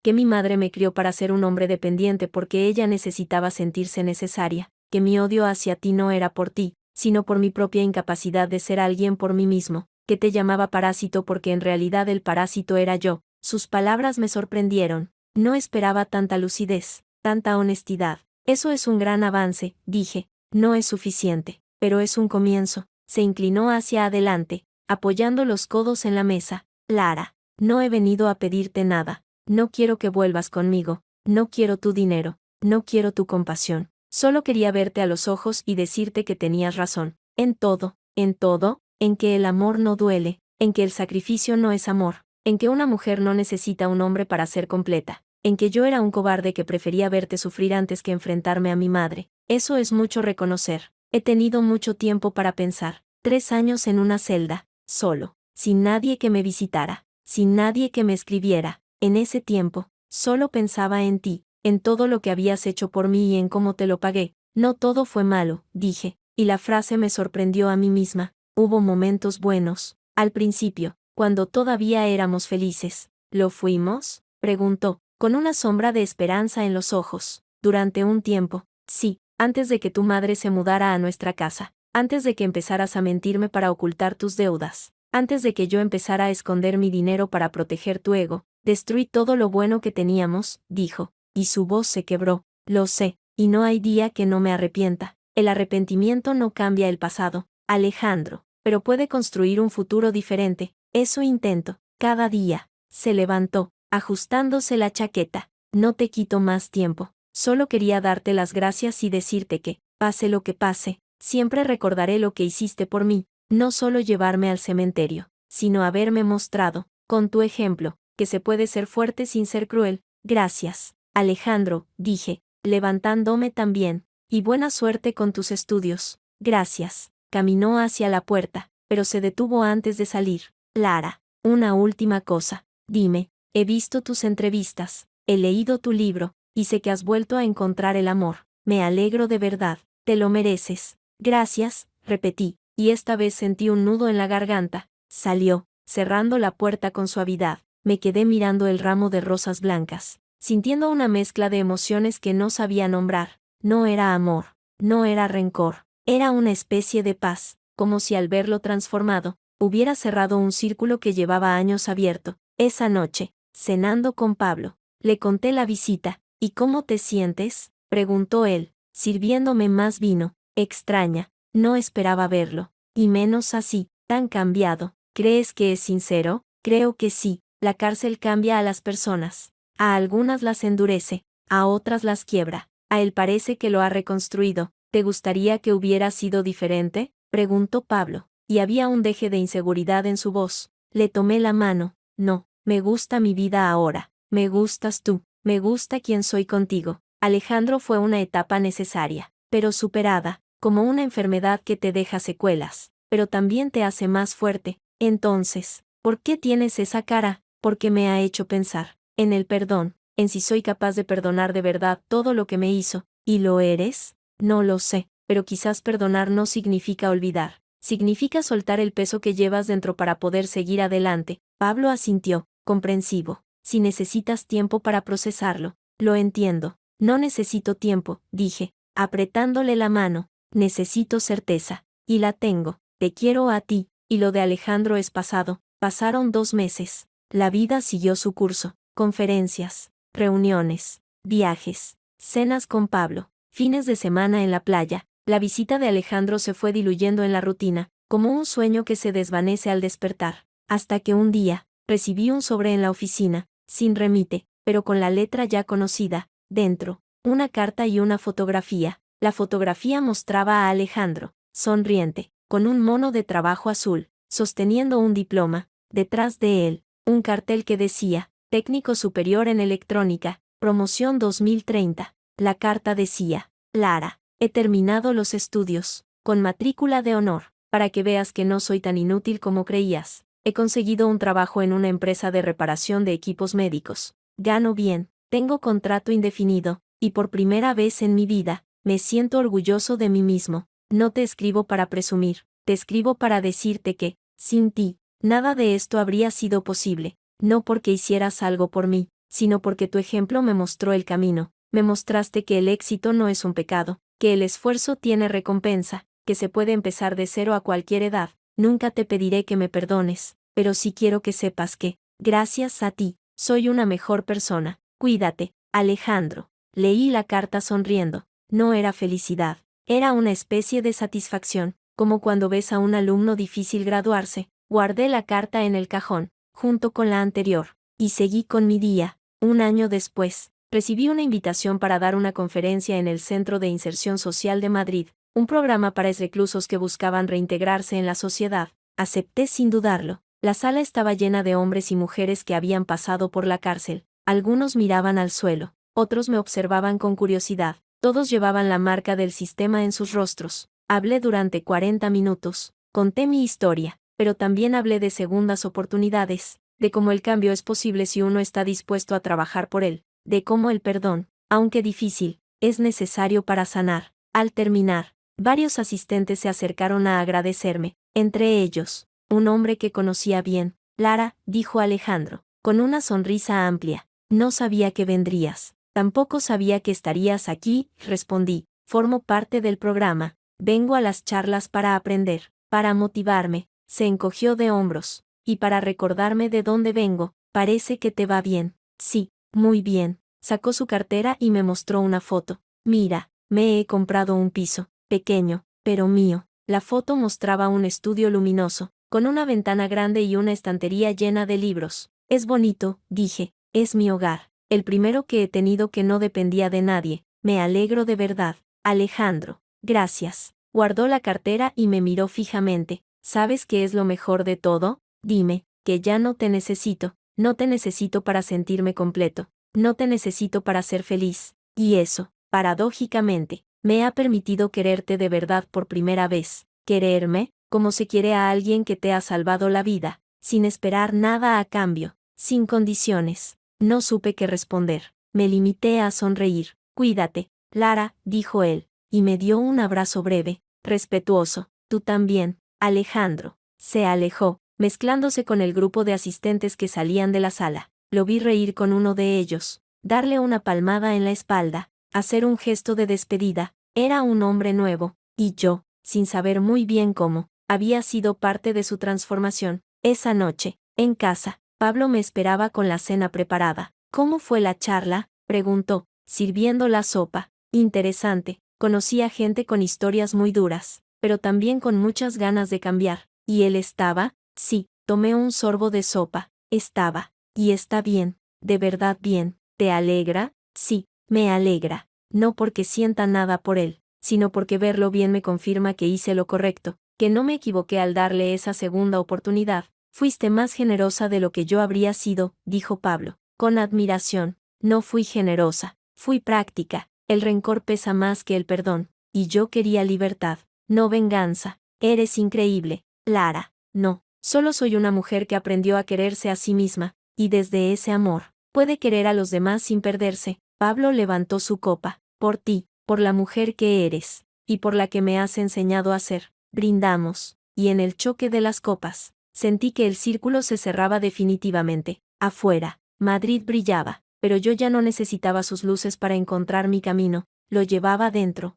que mi madre me crió para ser un hombre dependiente porque ella necesitaba sentirse necesaria, que mi odio hacia ti no era por ti, sino por mi propia incapacidad de ser alguien por mí mismo, que te llamaba parásito porque en realidad el parásito era yo. Sus palabras me sorprendieron. No esperaba tanta lucidez, tanta honestidad. Eso es un gran avance, dije. No es suficiente, pero es un comienzo. Se inclinó hacia adelante, apoyando los codos en la mesa. Lara, no he venido a pedirte nada. No quiero que vuelvas conmigo. No quiero tu dinero. No quiero tu compasión. Solo quería verte a los ojos y decirte que tenías razón. En todo, en que el amor no duele, en que el sacrificio no es amor, en que una mujer no necesita un hombre para ser completa, en que yo era un cobarde que prefería verte sufrir antes que enfrentarme a mi madre. Eso es mucho reconocer. He tenido mucho tiempo para pensar. 3 años en una celda, solo, sin nadie que me visitara, sin nadie que me escribiera. En ese tiempo, solo pensaba en ti, en todo lo que habías hecho por mí y en cómo te lo pagué. No todo fue malo, dije, y la frase me sorprendió a mí misma. Hubo momentos buenos. Al principio, cuando todavía éramos felices. ¿Lo fuimos?, preguntó, con una sombra de esperanza en los ojos. Durante un tiempo, sí, antes de que tu madre se mudara a nuestra casa, antes de que empezaras a mentirme para ocultar tus deudas, antes de que yo empezara a esconder mi dinero para proteger tu ego, destruí todo lo bueno que teníamos, dijo, y su voz se quebró. Lo sé, y no hay día que no me arrepienta. El arrepentimiento no cambia el pasado, Alejandro, pero puede construir un futuro diferente. Eso intento, cada día. Se levantó, ajustándose la chaqueta. No te quito más tiempo. Solo quería darte las gracias y decirte que, pase lo que pase, siempre recordaré lo que hiciste por mí, no solo llevarme al cementerio, sino haberme mostrado, con tu ejemplo, que se puede ser fuerte sin ser cruel. Gracias, Alejandro, dije, levantándome también, y buena suerte con tus estudios. Gracias. Caminó hacia la puerta, pero se detuvo antes de salir. Lara, una última cosa. Dime, he visto tus entrevistas, he leído tu libro, y sé que has vuelto a encontrar el amor. Me alegro de verdad, te lo mereces. Gracias, repetí, y esta vez sentí un nudo en la garganta. Salió, cerrando la puerta con suavidad. Me quedé mirando el ramo de rosas blancas, sintiendo una mezcla de emociones que no sabía nombrar. No era amor, no era rencor, era una especie de paz, como si al verlo transformado, hubiera cerrado un círculo que llevaba años abierto. Esa noche, cenando con Pablo, le conté la visita. ¿Y cómo te sientes?, preguntó él, sirviéndome más vino. Extraña, no esperaba verlo, y menos así, tan cambiado. ¿Crees que es sincero? Creo que sí. La cárcel cambia a las personas. A algunas las endurece, a otras las quiebra. A él parece que lo ha reconstruido. ¿Te gustaría que hubiera sido diferente?, preguntó Pablo, y había un deje de inseguridad en su voz. Le tomé la mano. No, me gusta mi vida ahora. Me gustas tú. Me gusta quien soy contigo. Alejandro fue una etapa necesaria, pero superada, como una enfermedad que te deja secuelas, pero también te hace más fuerte. Entonces, ¿por qué tienes esa cara? Porque me ha hecho pensar en el perdón, en si soy capaz de perdonar de verdad todo lo que me hizo. ¿Y lo eres? No lo sé, pero quizás perdonar no significa olvidar. Significa soltar el peso que llevas dentro para poder seguir adelante. Pablo asintió, comprensivo. Si necesitas tiempo para procesarlo, lo entiendo. No necesito tiempo, dije, apretándole la mano. Necesito certeza, y la tengo. Te quiero a ti, y lo de Alejandro es pasado. Pasaron 2 meses. La vida siguió su curso: conferencias, reuniones, viajes, cenas con Pablo, fines de semana en la playa. La visita de Alejandro se fue diluyendo en la rutina, como un sueño que se desvanece al despertar, hasta que un día, recibí un sobre en la oficina, sin remite, pero con la letra ya conocida, dentro, una carta y una fotografía. La fotografía mostraba a Alejandro, sonriente, con un mono de trabajo azul, sosteniendo un diploma. Detrás de él, un cartel que decía: Técnico Superior en Electrónica, Promoción 2030. La carta decía: Lara, he terminado los estudios, con matrícula de honor, para que veas que no soy tan inútil como creías. He conseguido un trabajo en una empresa de reparación de equipos médicos. Gano bien, tengo contrato indefinido, y por primera vez en mi vida, me siento orgulloso de mí mismo. No te escribo para presumir, te escribo para decirte que, sin ti, nada de esto habría sido posible, no porque hicieras algo por mí, sino porque tu ejemplo me mostró el camino. Me mostraste que el éxito no es un pecado, que el esfuerzo tiene recompensa, que se puede empezar de cero a cualquier edad. Nunca te pediré que me perdones, pero sí quiero que sepas que, gracias a ti, soy una mejor persona. Cuídate, Alejandro. Leí la carta sonriendo. No era felicidad, era una especie de satisfacción, como cuando ves a un alumno difícil graduarse. Guardé la carta en el cajón, junto con la anterior, y seguí con mi día. Un año después, recibí una invitación para dar una conferencia en el Centro de Inserción Social de Madrid, un programa para reclusos que buscaban reintegrarse en la sociedad. Acepté sin dudarlo. La sala estaba llena de hombres y mujeres que habían pasado por la cárcel. Algunos miraban al suelo, otros me observaban con curiosidad. Todos llevaban la marca del sistema en sus rostros. Hablé durante 40 minutos. Conté mi historia, pero también hablé de segundas oportunidades, de cómo el cambio es posible si uno está dispuesto a trabajar por él, de cómo el perdón, aunque difícil, es necesario para sanar. Al terminar, varios asistentes se acercaron a agradecerme, entre ellos, un hombre que conocía bien. Lara, dijo Alejandro, con una sonrisa amplia, no sabía que vendrías. Tampoco sabía que estarías aquí, respondí. Formo parte del programa. Vengo a las charlas para aprender, para motivarme. Se encogió de hombros. Y para recordarme de dónde vengo. Parece que te va bien. Sí, muy bien. Sacó su cartera y me mostró una foto. Mira, me he comprado un piso, pequeño, pero mío. La foto mostraba un estudio luminoso, con una ventana grande y una estantería llena de libros. Es bonito, dije, es mi hogar. El primero que he tenido que no dependía de nadie. Me alegro de verdad, Alejandro. Gracias. Guardó la cartera y me miró fijamente. ¿Sabes qué es lo mejor de todo? Dime, que ya no te necesito. No te necesito para sentirme completo. No te necesito para ser feliz. Y eso, paradójicamente, me ha permitido quererte de verdad por primera vez. Quererme, como se quiere a alguien que te ha salvado la vida, sin esperar nada a cambio, sin condiciones. No supe qué responder. Me limité a sonreír. Cuídate, Lara, dijo él, y me dio un abrazo breve, respetuoso. Tú también, Alejandro. Se alejó, mezclándose con el grupo de asistentes que salían de la sala. Lo vi reír con uno de ellos, darle una palmada en la espalda, hacer un gesto de despedida. Era un hombre nuevo, y yo, sin saber muy bien cómo, había sido parte de su transformación. Esa noche, en casa, Pablo me esperaba con la cena preparada. ¿Cómo fue la charla?, preguntó, sirviendo la sopa. Interesante, conocí a gente con historias muy duras, pero también con muchas ganas de cambiar. ¿Y él estaba? Sí, tomé un sorbo de sopa. Estaba. Y está bien, de verdad bien. ¿Te alegra? Sí, me alegra. No porque sienta nada por él, sino porque verlo bien me confirma que hice lo correcto, que no me equivoqué al darle esa segunda oportunidad. Fuiste más generosa de lo que yo habría sido, dijo Pablo, con admiración. No fui generosa, fui práctica. El rencor pesa más que el perdón, y yo quería libertad, no venganza. Eres increíble, Lara. No, solo soy una mujer que aprendió a quererse a sí misma, y desde ese amor, puede querer a los demás sin perderse. Pablo levantó su copa. Por ti, por la mujer que eres, y por la que me has enseñado a ser. Brindamos, y en el choque de las copas, sentí que el círculo se cerraba definitivamente. Afuera, Madrid brillaba, pero yo ya no necesitaba sus luces para encontrar mi camino, lo llevaba dentro.